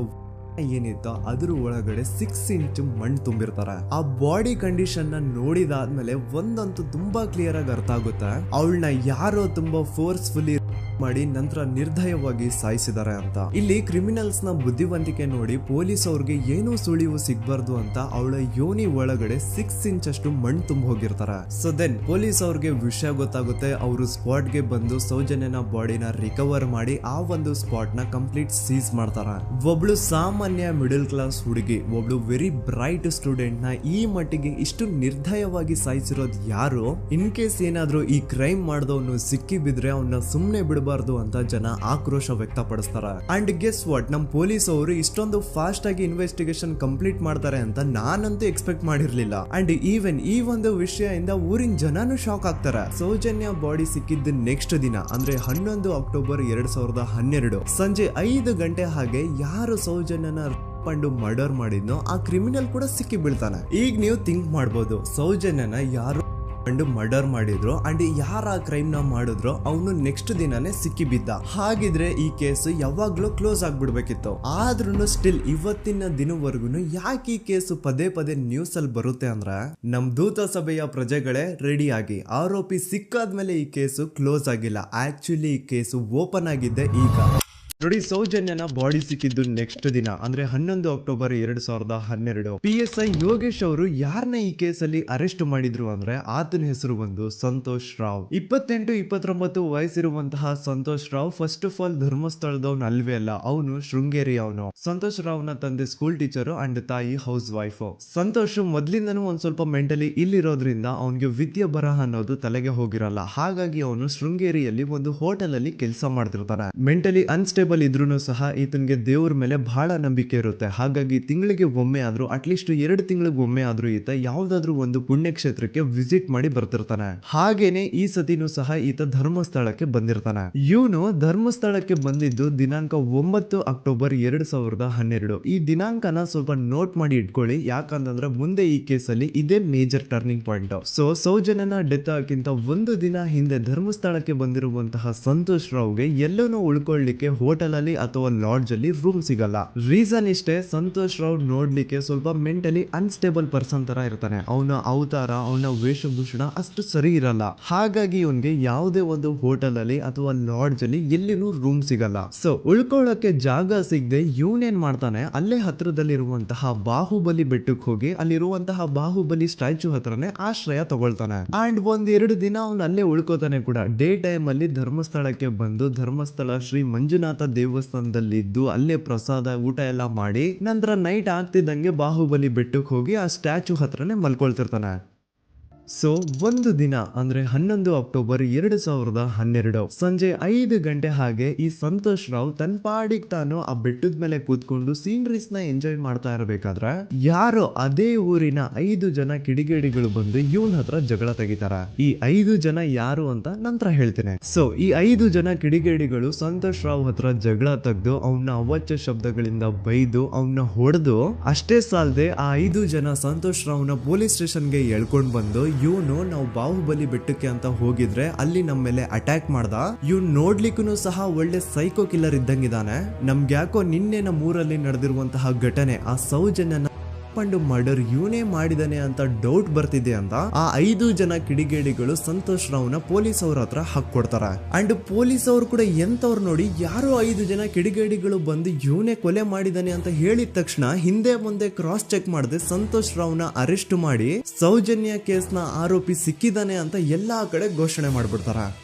[SPEAKER 1] ಏನಿತ್ತು ಅದ್ರ ಒಳಗಡೆ 6 ಇಂಚ್ ಮಣ್ಣು ತುಂಬಿರ್ತಾರೆ. ಆ ಬಾಡಿ ಕಂಡೀಷನ್ ನ ನೋಡಿದಾದ್ಮೇಲೆ ಒಂದಂತೂ ತುಂಬಾ ಕ್ಲಿಯರ್ ಆಗಿ ಅರ್ಥ ಆಗುತ್ತೆ, ಅವಳನ್ನ ಯಾರೋ ತುಂಬಾ ಫೋರ್ಸ್ಫುಲಿ ಮಾಡಿ ನಂತರ ನಿರ್ದಯವಾಗಿ ಸಾಯಿಸಿದ್ದಾರೆ ಅಂತ. ಇಲ್ಲಿ ಕ್ರಿಮಿನಲ್ಸ್ ನ ಬುದ್ಧಿವಂತಿಕೆ ನೋಡಿ ಪೊಲೀಸ್ ಅವ್ರಿಗೆ ಏನೂ ಸುಳಿವು ಸಿಗ್ಬಾರ್ದು ಅಂತ ಅವಳ ಯೋನಿ ಒಳಗಡೆ 6 ಇಂಚ್ ಅಷ್ಟು ಮಣ್ಣು ತುಂಬ ಹೋಗಿರ್ತಾರೆ. ಸೊ ದೆನ್ ಪೊಲೀಸ್ ಅವ್ರಿಗೆ ವಿಷಯ ಗೊತ್ತಾಗುತ್ತೆ. ಅವರು ಸ್ಪಾಟ್ ಗೆ ಬಂದು ಸೌಜನ್ಯನ ಬಾಡಿನ ರಿಕವರ್ ಮಾಡಿ ಆ ಒಂದು ಸ್ಪಾಟ್ ನ ಕಂಪ್ಲೀಟ್ ಸೀಸ್ ಮಾಡ್ತಾರ. ಒಬ್ಳು ಸಾಮಾನ್ಯ ಮಿಡಲ್ ಕ್ಲಾಸ್ ಹುಡುಗಿ, ಒಬ್ಳು ವೆರಿ ಬ್ರೈಟ್ ಸ್ಟೂಡೆಂಟ್ ನ ಈ ಮಟ್ಟಿಗೆ ಇಷ್ಟು ನಿರ್ದಯವಾಗಿ ಸಾಯಿಸಿರೋದು ಯಾರು? ಇನ್ ಕೇಸ್ ಏನಾದ್ರೂ ಈ ಕ್ರೈಮ್ ಮಾಡಿದವನು ಸಿಕ್ಕಿ ಬಿದ್ರೆ ಅವನ್ನ ಸುಮ್ನೆ ಬಿಡಬಾರ್ದು ಅಂತ ಜನ ಆಕ್ರೋಶ ವ್ಯಕ್ತಪಡಿಸ್ತಾರೆ. ಅಂಡ್ ಗೆಸ್ ವಾಟ್, ನಮ್ ಪೊಲೀಸ್ ಅವರು ಇಷ್ಟೊಂದು ಫಾಸ್ಟ್ ಆಗಿ ಇನ್ವೆಸ್ಟಿಗೇಷನ್ ಕಂಪ್ಲೀಟ್ ಮಾಡ್ತಾರೆ ಅಂತ ನಾನಂತೂ ಎಕ್ಸ್ಪೆಕ್ಟ್ ಮಾಡಿರ್ಲಿಲ್ಲ. ಅಂಡ್ ಈವನ್ ಈ ಒಂದು ವಿಷಯದಿಂದ ಊರಿನ ಜನನು ಶಾಕ್ ಆಗ್ತಾರೆ. ಸೌಜನ್ಯ ಬಾಡಿ ಸಿಕ್ಕಿದ್ದ ನೆಕ್ಸ್ಟ್ ದಿನ ಅಂದ್ರೆ 11 ಅಕ್ಟೋಬರ್ 2012 ಸಂಜೆ 5 ಗಂಟೆ ಹಾಗೆ ಯಾರು ಸೌಜನ್ಯನ ಪಂಡು ಮರ್ಡರ್ ಮಾಡಿದ್ನೋ ಆ ಕ್ರಿಮಿನಲ್ ಕೂಡ ಸಿಕ್ಕಿ ಬೀಳ್ತಾನೆ. ಈಗ ನೀವು ಥಿಂಕ್ ಮಾಡ್ಬೋದು, ಸೌಜನ್ಯನ ಯಾರು ಮರ್ಡರ್ ಮಾಡಿದ್ರು ಅಂಡ್ ಯಾರ ಕ್ರೈಮ್ ನ ಮಾಡಿದ್ರು ಅವನು ನೆಕ್ಸ್ಟ್ ದಿನಾನೇ ಸಿಕ್ಕಿ ಬಿದ್ದ. ಹಾಗಿದ್ರೆ ಈ ಕೇಸ್ ಯಾವಾಗ್ಲೂ ಕ್ಲೋಸ್ ಆಗ್ಬಿಡ್ಬೇಕಿತ್ತು. ಆದ್ರೂ ಸ್ಟಿಲ್ ಇವತ್ತಿನ ದಿನವರೆಗೂ ಯಾಕೆ ಈ ಕೇಸ್ ಪದೇ ಪದೇ ನ್ಯೂಸ್ ಅಲ್ಲಿ ಬರುತ್ತೆ ಅಂದ್ರೆ, ನಮ್ ದೂತ ಸಭೆಯ ಪ್ರಜೆಗಳೇ ರೆಡಿ ಆಗಿ, ಆರೋಪಿ ಸಿಕ್ಕಾದ್ಮೇಲೆ ಈ ಕೇಸು ಕ್ಲೋಸ್ ಆಗಿಲ್ಲ. ಆಕ್ಚುಲಿ ಈ ಕೇಸು ಓಪನ್ ಆಗಿದ್ದೆ ಈಗ. ನೋಡಿ, ಸೌಜನ್ಯನ ಬಾಡಿ ಸಿಕ್ಕಿದ್ದು ನೆಕ್ಸ್ಟ್ ದಿನ ಅಂದ್ರೆ 11 ಅಕ್ಟೋಬರ್ 2012. PSI ಯೋಗೇಶ್ ಅವರು ಯಾರನ್ನ ಈ ಕೇಸಲ್ಲಿ ಅರೆಸ್ಟ್ ಮಾಡಿದ್ರು ಅಂದ್ರೆ ಆತನ ಹೆಸರು ಬಂದು ಸಂತೋಷ್ ರಾವ್. 28-29 ವಯಸ್ಸಿರುವಂತಹ Santosh Rao first of all ಧರ್ಮಸ್ಥಳದವನು ಅಲ್ವೇ ಅಲ್ಲ, ಅವನು ಶೃಂಗೇರಿ ಅವನು. ಸಂತೋಷ್ ರಾವ್ ನ ತಂದೆ ಸ್ಕೂಲ್ ಟೀಚರ್ ಅಂಡ್ ತಾಯಿ ಹೌಸ್ ವೈಫ್. ಸಂತೋಷ್ ಮೊದ್ಲಿಂದನೂ ಒಂದ್ ಸ್ವಲ್ಪ ಮೆಂಟಲಿ ಇಲ್ಲಿರೋದ್ರಿಂದ ಅವನಿಗೆ ವಿದ್ಯೆ ಬರಹ ಅನ್ನೋದು ತಲೆಗೆ ಹೋಗಿರಲ್ಲ. ಹಾಗಾಗಿ ಅವನು ಶೃಂಗೇರಿಯಲ್ಲಿ ಒಂದು ಹೋಟೆಲ್ ಅಲ್ಲಿ ಕೆಲಸ ಮಾಡ್ತಿರ್ತಾನೆ. ಮೆಂಟಲಿ ಅನ್ಸ್ಟೇಬಲ್ ಇದ್ರೂ ಸಹ ಈತನಿಗೆ ದೇವ್ರ ಮೇಲೆ ಬಹಳ ನಂಬಿಕೆ ಇರುತ್ತೆ. ಹಾಗಾಗಿ ತಿಂಗಳಿಗೆ ಒಮ್ಮೆ ಆದ್ರೂ, ಅಟ್ಲೀಸ್ಟ್ 2 ತಿಂಗಳಿಗೆ ಒಮ್ಮೆ ಆದ್ರೂ ಈತ ಯಾವ್ದಾದ್ರು ಒಂದು ಪುಣ್ಯಕ್ಷೇತ್ರಕ್ಕೆ ವಿಸಿಟ್ ಮಾಡಿ ಬರ್ತಿರ್ತಾನೆ. ಹಾಗೇನೆ ಈ ಸತಿನೂ ಸಹ ಈತ ಧರ್ಮಸ್ಥಳಕ್ಕೆ ಬಂದಿರ್ತಾನೆ. ಇವನು ಧರ್ಮಸ್ಥಳಕ್ಕೆ ಬಂದಿದ್ದು ದಿನಾಂಕ 9 ಅಕ್ಟೋಬರ್ 2012. ಈ ದಿನಾಂಕನ ಸ್ವಲ್ಪ ನೋಟ್ ಮಾಡಿ ಇಟ್ಕೊಳ್ಳಿ, ಯಾಕಂತಂದ್ರೆ ಮುಂದೆ ಈ ಕೇಸಲ್ಲಿ ಇದೇ ಮೇಜರ್ ಟರ್ನಿಂಗ್ ಪಾಯಿಂಟ್. ಸೊ ಸೌಜನ್ಯನ ಡೆತ್ ಆಗಿಂತ ಒಂದು ದಿನ ಹಿಂದೆ ಧರ್ಮಸ್ಥಳಕ್ಕೆ ಬಂದಿರುವಂತಹ ಸಂತೋಷ್ ರಾವ್ಗೆ ಎಲ್ಲನೂ ಉಳ್ಕೊಳ್ಳಿಕ್ಕೆ ಹೋಟೆಲ್ ಅಲ್ಲಿ ಅಥವಾ ಲಾಡ್ಜ್ ಅಲ್ಲಿ ರೂಮ್ ಸಿಗಲ್ಲ. ರೀಸನ್ ಇಷ್ಟೇ, ಸಂತೋಷ್ ರಾವ್ ನೋಡ್ಲಿಕ್ಕೆ ಸ್ವಲ್ಪ ಮೆಂಟಲಿ ಅನ್ಸ್ಟೇಬಲ್ ಪರ್ಸನ್ ತರ ಇರ್ತಾನೆ. ಅವನ ಅವತಾರ, ಅವನ ವೇಷಭೂಷಣ ಅಷ್ಟು ಸರಿ ಇರಲ್ಲ. ಹಾಗಾಗಿ ಇವನ್ಗೆ ಯಾವುದೇ ಒಂದು ಹೋಟೆಲ್ ಅಲ್ಲಿ ಅಥವಾ ಲಾಡ್ಜ್ ಅಲ್ಲಿ ಎಲ್ಲಿನೂ ರೂಮ್ ಸಿಗಲ್ಲ. ಸೊ ಉಳ್ಕೊಳ್ಳೋಕೆ ಜಾಗ ಸಿಗದೆ ಇವನೇನ್ ಮಾಡ್ತಾನೆ, ಅಲ್ಲೇ ಹತ್ರದಲ್ಲಿರುವಂತಹ ಬಾಹುಬಲಿ ಬೆಟ್ಟಕ್ಕೆ ಹೋಗಿ ಅಲ್ಲಿರುವಂತಹ ಬಾಹುಬಲಿ ಸ್ಟ್ಯಾಚು ಹತ್ರನೇ ಆಶ್ರಯ ತಗೊಳ್ತಾನೆ. ಅಂಡ್ 1-2 ದಿನ ಅವನು ಅಲ್ಲೇ ಉಳ್ಕೋತಾನೆ ಕೂಡ. ಡೇ ಟೈಮ್ ಅಲ್ಲಿ ಧರ್ಮಸ್ಥಳಕ್ಕೆ ಬಂದು ಧರ್ಮಸ್ಥಳ ಶ್ರೀ ಮಂಜುನಾಥ ದೇವಸ್ಥಾನದಲ್ಲಿದ್ದು ಅಲ್ಲೇ ಪ್ರಸಾದ ಊಟ ಎಲ್ಲ ಮಾಡಿ ನಂತರ ನೈಟ್ ಆಗ್ತಿದ್ದಂಗೆ ಬಾಹುಬಲಿ ಬೆಟ್ಟಕ್ಕೆ ಹೋಗಿ ಆ ಸ್ಟ್ಯಾಚು ಹತ್ರನೇ ಮಲ್ಕೊಳ್ತಿರ್ತಾನೆ. ಸೊ ಒಂದು ದಿನ ಅಂದ್ರೆ 11 ಅಕ್ಟೋಬರ್ 2012 ಸಂಜೆ 5 ಗಂಟೆ ಹಾಗೆ ಈ ಸಂತೋಷ್ ರಾವ್ ತನ್ನ ಪಾಡಿಗೆ ತಾನು ಆ ಬೆಟ್ಟದ ಮೇಲೆ ಕೂತ್ಕೊಂಡು ಸೀನರೀಸ್ ನ ಎಂಜಾಯ್ ಮಾಡ್ತಾ ಇರಬೇಕಾದ್ರೆ ಯಾರೋ ಅದೇ ಊರಿನ 5 ಜನ ಕಿಡಿಗೇಡಿಗಳು ಬಂದು ಇವನ್ ಹತ್ರ ಜಗಳ ತೆಗಿತಾರ. ಈ 5 ಜನ ಯಾರು ಅಂತ ನಂತರ ಹೇಳ್ತೇನೆ. ಸೊ ಈ 5 ಜನ ಕಿಡಿಗೇಡಿಗಳು ಸಂತೋಷ್ ರಾವ್ ಹತ್ರ ಜಗಳ ತೆಗೆದು ಅವನ ಅವಾಚ್ಯ ಶಬ್ದಗಳಿಂದ ಬೈದು ಅವನ್ನ ಹೊಡೆದು, ಅಷ್ಟೇ ಸಾಲದೆ ಆ 5 ಜನ ಸಂತೋಷ್ ರಾವ್ನ ಪೊಲೀಸ್ ಸ್ಟೇಷನ್ಗೆ ಎಳ್ಕೊಂಡ್ ಬಂದು ಇವನು ನಾವು ಬಾಹುಬಲಿ ಬೆಟ್ಟಕ್ಕೆ ಅಂತ ಹೋಗಿದ್ರೆ ಅಲ್ಲಿ ನಮ್ಮ ಮೇಲೆ ಅಟ್ಯಾಕ್ ಮಾಡ್ದ, ಇವ್ನು ನೋಡ್ಲಿಕ್ಕೂ ಸಹ ಒಳ್ಳೆ ಸೈಕೋ ಕಿಲ್ಲರ್ ಇದ್ದಂಗಿದಾನೆ, ನಮ್ಗೆ ಯಾಕೋ ನಿನ್ನೆ ನಮ್ಮೂರಲ್ಲಿ ನಡೆದಿರುವಂತಹ ಘಟನೆ ಆ ಸೌಜನ್ಯನ ಮರ್ಡರ್ ಇವನೇ ಮಾಡಿದಾನೆ ಅಂತ ಡೌಟ್ ಬರ್ತಿದೆ ಅಂತ ಆ 5 ಜನ ಕಿಡಿಗೇಡಿಗಳು ಸಂತೋಷ್ ರಾವ್ನ ಪೊಲೀಸ್ ಅವ್ರ ಹತ್ರ ಹಾಕೊಡ್ತಾರ. ಅಂಡ್ ಪೊಲೀಸ್ ಅವರು ಕೂಡ ಎಂತವ್ರು ನೋಡಿ, ಯಾರೋ 5 ಜನ ಕಿಡಿಗೇಡಿಗಳು ಬಂದು ಇವನೇ ಕೊಲೆ ಮಾಡಿದಾನೆ ಅಂತ ಹೇಳಿದ ತಕ್ಷಣ ಹಿಂದೆ ಮುಂದೆ ಕ್ರಾಸ್ ಚೆಕ್ ಮಾಡದೆ ಸಂತೋಷ್ ರಾವ್ನ ಅರೆಸ್ಟ್ ಮಾಡಿ ಸೌಜನ್ಯ ಕೇಸ್ ನ ಆರೋಪಿ ಸಿಕ್ಕಿದಾನೆ ಅಂತ ಎಲ್ಲಾ ಕಡೆ ಘೋಷಣೆ ಮಾಡ್ಬಿಡ್ತಾರ.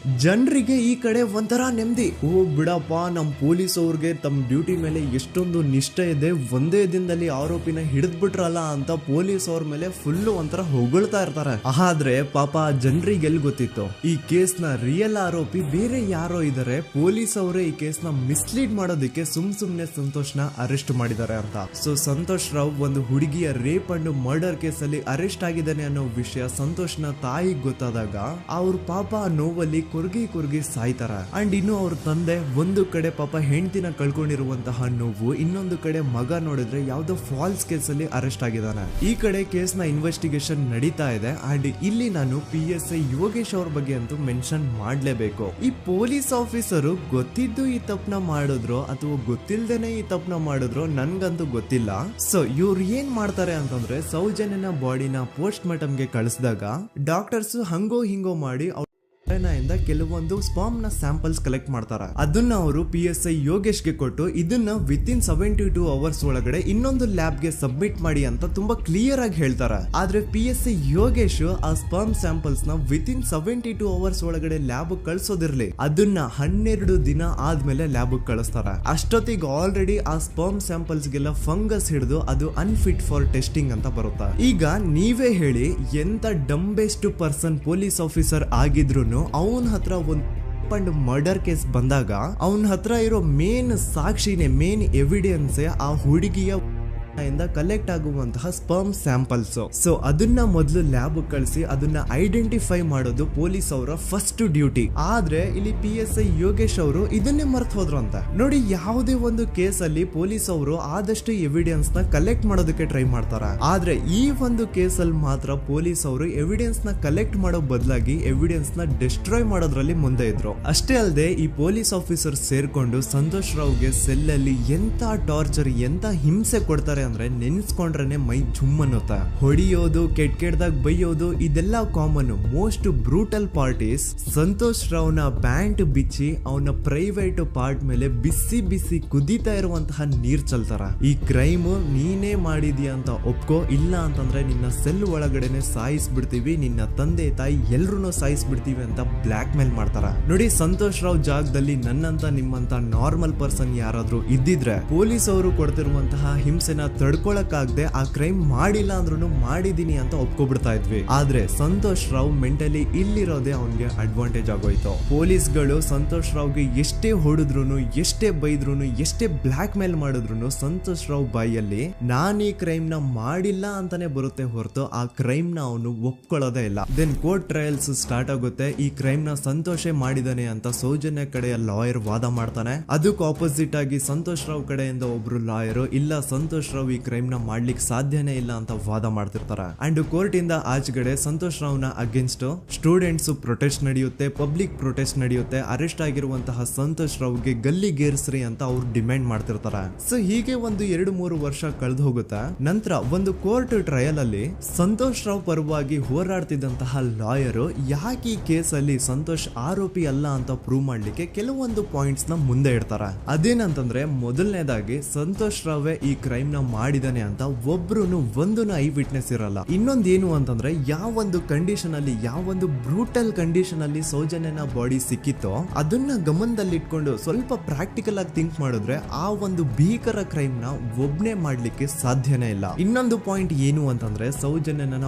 [SPEAKER 1] ಜನರಿಗೆ ಈ ಕಡೆ ಒಂಥರ ನೆಮ್ಮದಿ, ಓ ಬಿಡಪ್ಪ ನಮ್ ಪೊಲೀಸ್ ಅವ್ರಿಗೆ ತಮ್ಮ ಡ್ಯೂಟಿ ಮೇಲೆ ಎಷ್ಟೊಂದು ನಿಷ್ಠೆ ಇದೆ, ಒಂದೇ ದಿನದಲ್ಲಿ ಆರೋಪಿನ ಹಿಡಿದ್ಬಿಟ್ರ ಅಂತ ಪೊಲೀಸ್ ಅವ್ರ ಮೇಲೆ ಫುಲ್ ಒಂಥರ ಹೊಗಳ್ತಾ ಇರ್ತಾರೆ. ಆದ್ರೆ ಪಾಪ ಜನರಿಗೆ ಎಲ್ಲಿ ಗೊತ್ತಿತ್ತು ಈ ಕೇಸ್ ನ ರಿಯಲ್ ಆರೋಪಿ ಬೇರೆ ಯಾರೋ ಇದಾರೆ, ಪೊಲೀಸ್ ಅವರೇ ಈ ಕೇಸ್ ನ ಮಿಸ್ಲೀಡ್ ಮಾಡೋದಕ್ಕೆ ಸುಮ್ನೆ ಸಂತೋಷ್ ನ ಅರೆಸ್ಟ್ ಮಾಡಿದ್ದಾರೆ ಅಂತ. ಸೊ ಸಂತೋಷ್ ರಾವ್ ಒಂದು ಹುಡುಗಿಯ ರೇಪ್ ಅಂಡ್ ಮರ್ಡರ್ ಕೇಸ್ ಅಲ್ಲಿ ಅರೆಸ್ಟ್ ಆಗಿದ್ದಾನೆ ಅನ್ನೋ ವಿಷಯ ಸಂತೋಷ್ ನ ತಾಯಿಗೆ ಗೊತ್ತಾದಾಗ ಅವ್ರ ಪಾಪ ನೋವಲ್ಲಿ ಕೊರ್ಗಿ ಸಾಯ್ತಾರ. ಅಂಡ್ ಇನ್ನು ಅವ್ರ ತಂದೆ ಒಂದು ಕಡೆ ಪಾಪ ಹೆಂಡತಿನ ಕಳ್ಕೊಂಡಿರುವಂತಹ ನೋವು, ಇನ್ನೊಂದು ಕಡೆ ಮಗ ನೋಡಿದ್ರೆ ಯಾವ್ದೋ ಫಾಲ್ಸ್ ಕೇಸ್ ಅಲ್ಲಿ ಅರೆಸ್ಟ್ ಆಗಿದ್ದಾನೆ. ಈ ಕಡೆ ಕೇಸ್ ನ ಇನ್ವೆಸ್ಟಿಗೇಷನ್ ನಡೀತಾ ಇದೆ. ಅಂಡ್ ಇಲ್ಲಿ ನಾನು PSI ಯೋಗೇಶ್ ಅವ್ರ ಬಗ್ಗೆ ಅಂತೂ ಮೆನ್ಷನ್ ಮಾಡ್ಲೇಬೇಕು. ಈ ಪೊಲೀಸ್ ಆಫೀಸರು ಗೊತ್ತಿದ್ದು ಈ ತಪ್ಪನ ಮಾಡಿದ್ರು ಅಥವಾ ಗೊತ್ತಿಲ್ದೇನೆ ಈ ತಪ್ಪನ ಮಾಡಿದ್ರು ನನ್ಗಂತೂ ಗೊತ್ತಿಲ್ಲ. ಸೊ ಇವ್ರು ಏನ್ ಮಾಡ್ತಾರೆ ಅಂತಂದ್ರೆ, ಸೌಜನ್ಯನ ಬಾಡಿನ ಪೋಸ್ಟ್ ಮಾರ್ಟಮ್ ಗೆ ಕಳಿಸಿದಾಗ ಡಾಕ್ಟರ್ಸ್ ಹಂಗೋ ಹಿಂಗೋ ಮಾಡಿ ಇಂದ ಕೆಲವೊಂದು ಸ್ಪರ್ಮ್ ನ ಸ್ಯಾಂಪಲ್ಸ್ ಕಲೆಕ್ಟ್ ಮಾಡ್ತಾರ. ಅದನ್ನ ಅವರು PSI ಯೋಗೇಶ್ಗೆ ಕೊಟ್ಟು ಇದನ್ನ ವಿತಿನ್ 72 ಅವರ್ಸ್ ಒಳಗಡೆ ಇನ್ನೊಂದು ಲ್ಯಾಬ್ ಗೆ ಸಬ್ಮಿಟ್ ಮಾಡಿ ಅಂತ ತುಂಬಾ ಕ್ಲಿಯರ್ ಆಗಿ ಹೇಳ್ತಾರ. ಆದ್ರೆ PSI ಯೋಗೇಶ್ ಆ ಸ್ಪರ್ಮ್ ಸ್ಯಾಂಪಲ್ಸ್ ನ ವಿತಿನ್ 72 ಅವರ್ಸ್ ಒಳಗಡೆ ಲ್ಯಾಬ್ ಕಳ್ಸೋದಿರ್ಲಿ, ಅದನ್ನ 12 ದಿನ ಆದ್ಮೇಲೆ ಲ್ಯಾಬ್ ಕಳಿಸ್ತಾರ. ಅಷ್ಟೊತ್ತಿಗೆ ಆಲ್ರೆಡಿ ಆ ಸ್ಪರ್ಮ್ ಸ್ಯಾಂಪಲ್ಸ್ ಗೆಲ್ಲ ಫಂಗಸ್ ಹಿಡಿದು ಅದು ಅನ್ಫಿಟ್ ಫಾರ್ ಟೆಸ್ಟಿಂಗ್ ಅಂತ ಬರುತ್ತಾ. ಈಗ ನೀವೇ ಹೇಳಿ, ಎಂತ ಡಂಬೆಸ್ಟ್ ಪರ್ಸನ್ ಪೊಲೀಸ್ ಆಫೀಸರ್ ಆಗಿದ್ರು ಅವನ ಹತ್ರ ಒಂದು ಮರ್ಡರ್ ಕೇಸ್ ಬಂದಾಗ ಅವನ ಹತ್ರ ಇರೋ ಮೇನ್ ಸಾಕ್ಷಿನೇ, ಮೇನ್ ಎವಿಡೆನ್ಸ್ ಆ ಹುಡುಗಿಯ ಕಲೆಕ್ಟ್ ಆಗುವಂತಹ ಸ್ಪರ್ಮ್ ಸ್ಯಾಂಪಲ್ಸ್. ಸೊ ಅದನ್ನ ಮೊದಲು ಲ್ಯಾಬ್ ಕಳಿಸಿ ಅದನ್ನ ಐಡೆಂಟಿಫೈ ಮಾಡೋದು ಪೊಲೀಸ್ ಅವರ ಫಸ್ಟ್ ಡ್ಯೂಟಿ. ಆದ್ರೆ ಇಲ್ಲಿ PSI ಯೋಗೇಶ್ ಅವರು ಇದನ್ನೇ ಮರ್ತು ಹೋದ್ರು ಅಂತ ನೋಡಿ. ಯಾವುದೇ ಒಂದು ಕೇಸ್ ಅಲ್ಲಿ ಪೊಲೀಸ್ ಅವರು ಆದಷ್ಟು ಎವಿಡೆನ್ಸ್ ನ ಕಲೆಕ್ಟ್ ಮಾಡೋದಕ್ಕೆ ಟ್ರೈ ಮಾಡ್ತಾರ. ಆದ್ರೆ ಈ ಒಂದು ಕೇಸ್ ಅಲ್ಲಿ ಮಾತ್ರ ಪೊಲೀಸ್ ಅವರು ಎವಿಡೆನ್ಸ್ ನ ಕಲೆಕ್ಟ್ ಮಾಡೋ ಬದಲಾಗಿ ಎವಿಡೆನ್ಸ್ ನ ಡಿಸ್ಟ್ರಾಯ್ ಮಾಡೋದ್ರಲ್ಲಿ ಮುಂದೆ ಇದ್ರು. ಅಷ್ಟೇ ಅಲ್ಲದೆ ಈ ಪೊಲೀಸ್ ಆಫೀಸರ್ ಸೇರ್ಕೊಂಡು ಸಂತೋಷ್ ರಾವ್ಗೆ ಸೆಲ್ ಅಲ್ಲಿ ಎಂತ ಟಾರ್ಚರ್, ಎಂತ ಹಿಂಸೆ ಕೊಡ್ತಾರೆ ಅಂದ್ರೆ ನೆನ್ಸ್ಕೊಂಡ್ರೆ ಮೈ ಜುಮ್ ಅನ್ನುತ್ತಾ. ಹೊಡಿಯೋದು, ಕೆಟ್ಟದಾಗ ಬೈಯೋದು, ಇದೆಲ್ಲ common. Most brutal part is Santosh ರಾವ್ನ ಪ್ಯಾಂಟ್ ಬಿಚ್ಚಿ ಅವನ ಪ್ರೈವೇಟ್ ಪಾರ್ಟ್ ಮೇಲೆ ಬಿಸಿ ಬಿಸಿ ಕುದೀತಾ ಇರುವಂತಹ ನೀರ್ ಚಲ್ತಾರ. ಈ ಕ್ರೈಮ್ ನೀನೇ ಮಾಡಿದ್ಯಾ ಅಂತ ಒಪ್ಕೋ, ಇಲ್ಲ ಅಂತಂದ್ರೆ ನಿನ್ನ ಸೆಲ್ ಒಳಗಡೆನೆ ಸಾಯಿಸ್ಬಿಡ್ತೀವಿ, ನಿನ್ನ ತಂದೆ ತಾಯಿ ಎಲ್ರು ಸಾಯಿಸ್ಬಿಡ್ತೀವಿ ಅಂತ ಬ್ಲಾಕ್ ಮೇಲ್ ಮಾಡ್ತಾರ. ನೋಡಿ, ಸಂತೋಷ್ ರಾವ್ ಜಾಗದಲ್ಲಿ ನನ್ನಂತ ನಿಮ್ಮಂತ ನಾರ್ಮಲ್ ಪರ್ಸನ್ ಯಾರಾದ್ರೂ ಇದ್ದಿದ್ರೆ ಪೊಲೀಸ್ ಅವರು ಕೊಡ್ತಿರುವಂತಹ ಹಿಂಸೆನ ತಡ್ಕೊಳಕ್ಕಾಗದೆ ಆ ಕ್ರೈಮ್ ಮಾಡಿಲ್ಲ ಅಂದ್ರೂ ಮಾಡಿದೀನಿ ಅಂತ ಒಪ್ಕೊಬಿಡ್ತಾ ಇದ್ವಿ. ಆದ್ರೆ ಸಂತೋಷ್ ರಾವ್ ಮೆಂಟಲಿ ಇಲ್ಲಿರೋದೇ ಅವನ್ಗೆ ಅಡ್ವಾಂಟೇಜ್ ಆಗೋಯ್ತು. ಪೊಲೀಸ್ಗಳು ಸಂತೋಷ್ ರಾವ್ಗೆ ಎಷ್ಟೇ ಹೊಡೆದ್ರು, ಎಷ್ಟೇ ಬೈದ್ರು, ಎಷ್ಟೇ ಬ್ಲಾಕ್ ಮೇಲ್ ಮಾಡಿದ್ರು ಸಂತೋಷ್ ರಾವ್ ಬಾಯಲ್ಲಿ ನಾನ್ ಈ ಕ್ರೈಮ್ ನ ಮಾಡಿಲ್ಲ ಅಂತಾನೆ ಬರುತ್ತೆ ಹೊರತು ಆ ಕ್ರೈಮ್ ನ ಅವನು ಒಪ್ಕೊಳ್ಳೋದೇ ಇಲ್ಲ. ದೆನ್ ಕೋರ್ಟ್ ಟ್ರಯಲ್ಸ್ ಸ್ಟಾರ್ಟ್ ಆಗುತ್ತೆ. ಈ ಕ್ರೈಮ್ ನ ಸಂತೋಷೇ ಮಾಡಿದಾನೆ ಅಂತ ಸೌಜನ್ಯ ಕಡೆಯ ಲಾಯರ್ ವಾದ ಮಾಡ್ತಾನೆ. ಅದಕ್ಕೆ ಆಪೋಸಿಟ್ ಆಗಿ ಸಂತೋಷ್ ರಾವ್ ಕಡೆಯಿಂದ ಒಬ್ರು ಲಾಯರ್ ಇಲ್ಲ, ಸಂತೋಷ್ ರಾವ್ ಈ ಕ್ರೈಮ್ ನ ಮಾಡ್ಲಿಕ್ಕೆ ಸಾಧ್ಯನೇ ಇಲ್ಲ ಅಂತ ವಾದ ಮಾಡ್ತಿರ್ತಾರೆ. ಅಂಡ್ ಕೋರ್ಟ್ ಇಂದ ಆಚೆಗಡೆ ಸಂತೋಷ್ ರಾವ್ ನ ಅಗೇನ್ಸ್ಟ್ ಸ್ಟೂಡೆಂಟ್ಸ್ ಪ್ರೊಟೆಸ್ಟ್ ನಡೆಯುತ್ತೆ, ಪಬ್ಲಿಕ್ ಪ್ರೊಟೆಸ್ಟ್ ನಡೆಯುತ್ತೆ. ಅರೆಸ್ಟ್ ಆಗಿರುವಂತಹ ಸಂತೋಷ್ ರಾವ್ಗೆ ಗಲ್ಲಿಗೇರಿಸ್ರಿ ಅಂತ ಅವ್ರು ಡಿಮ್ಯಾಂಡ್ ಮಾಡ್ತಿರ್ತಾರೆ. ಸೊ ಹೀಗೆ ಒಂದು 2-3 ವರ್ಷ ಕಳೆದು ಹೋಗುತ್ತೆ. ನಂತರ ಒಂದು ಕೋರ್ಟ್ ಟ್ರಯಲ್ ಅಲ್ಲಿ ಸಂತೋಷ್ ರಾವ್ ಪರವಾಗಿ ಹೋರಾಡ್ತಿದ್ದಂತಹ ಲಾಯರ್ ಯಾಕೆ ಈ ಕೇಸ್ ಅಲ್ಲಿ ಸಂತೋಷ್ ಆರೋಪಿ ಅಲ್ಲ ಅಂತ ಪ್ರೂವ್ ಮಾಡ್ಲಿಕ್ಕೆ ಕೆಲವೊಂದು ಪಾಯಿಂಟ್ಸ್ ನ ಮುಂದೆ ಇಡ್ತಾರೆ. ಅದೇನಂತಂದ್ರೆ, ಮೊದಲನೇದಾಗಿ ಸಂತೋಷ್ ರಾವೇ ಈ ಕ್ರೈಮ್ ನ ಮಾಡಿದಾನೆ ಅಂತ ಒಬ್ರು ಒಂದು ಐ ವಿಟ್ನೆಸ್ ಇರಲ್ಲ. ಇನ್ನೊಂದೇನು ಅಂತಂದ್ರೆ, ಯಾವೊಂದು ಕಂಡೀಷನ್ ಅಲ್ಲಿ, ಯಾವೊಂದು ಬ್ರೂಟಲ್ ಕಂಡೀಷನ್ ಅಲ್ಲಿ ಸೌಜನ್ಯನ ಬಾಡಿ ಸಿಕ್ಕಿತ್ತೋ ಅದನ್ನ ಗಮನದಲ್ಲಿಟ್ಕೊಂಡು ಸ್ವಲ್ಪ ಪ್ರಾಕ್ಟಿಕಲ್ ಆಗಿ ಥಿಂಕ್ ಮಾಡಿದ್ರೆ ಆ ಒಂದು ಭೀಕರ ಕ್ರೈಮ್ ನ ಒಬ್ನೇ ಮಾಡ್ಲಿಕ್ಕೆ ಸಾಧ್ಯನೇ ಇಲ್ಲ. ಇನ್ನೊಂದು ಪಾಯಿಂಟ್ ಏನು ಅಂತಂದ್ರೆ, ಸೌಜನ್ಯನ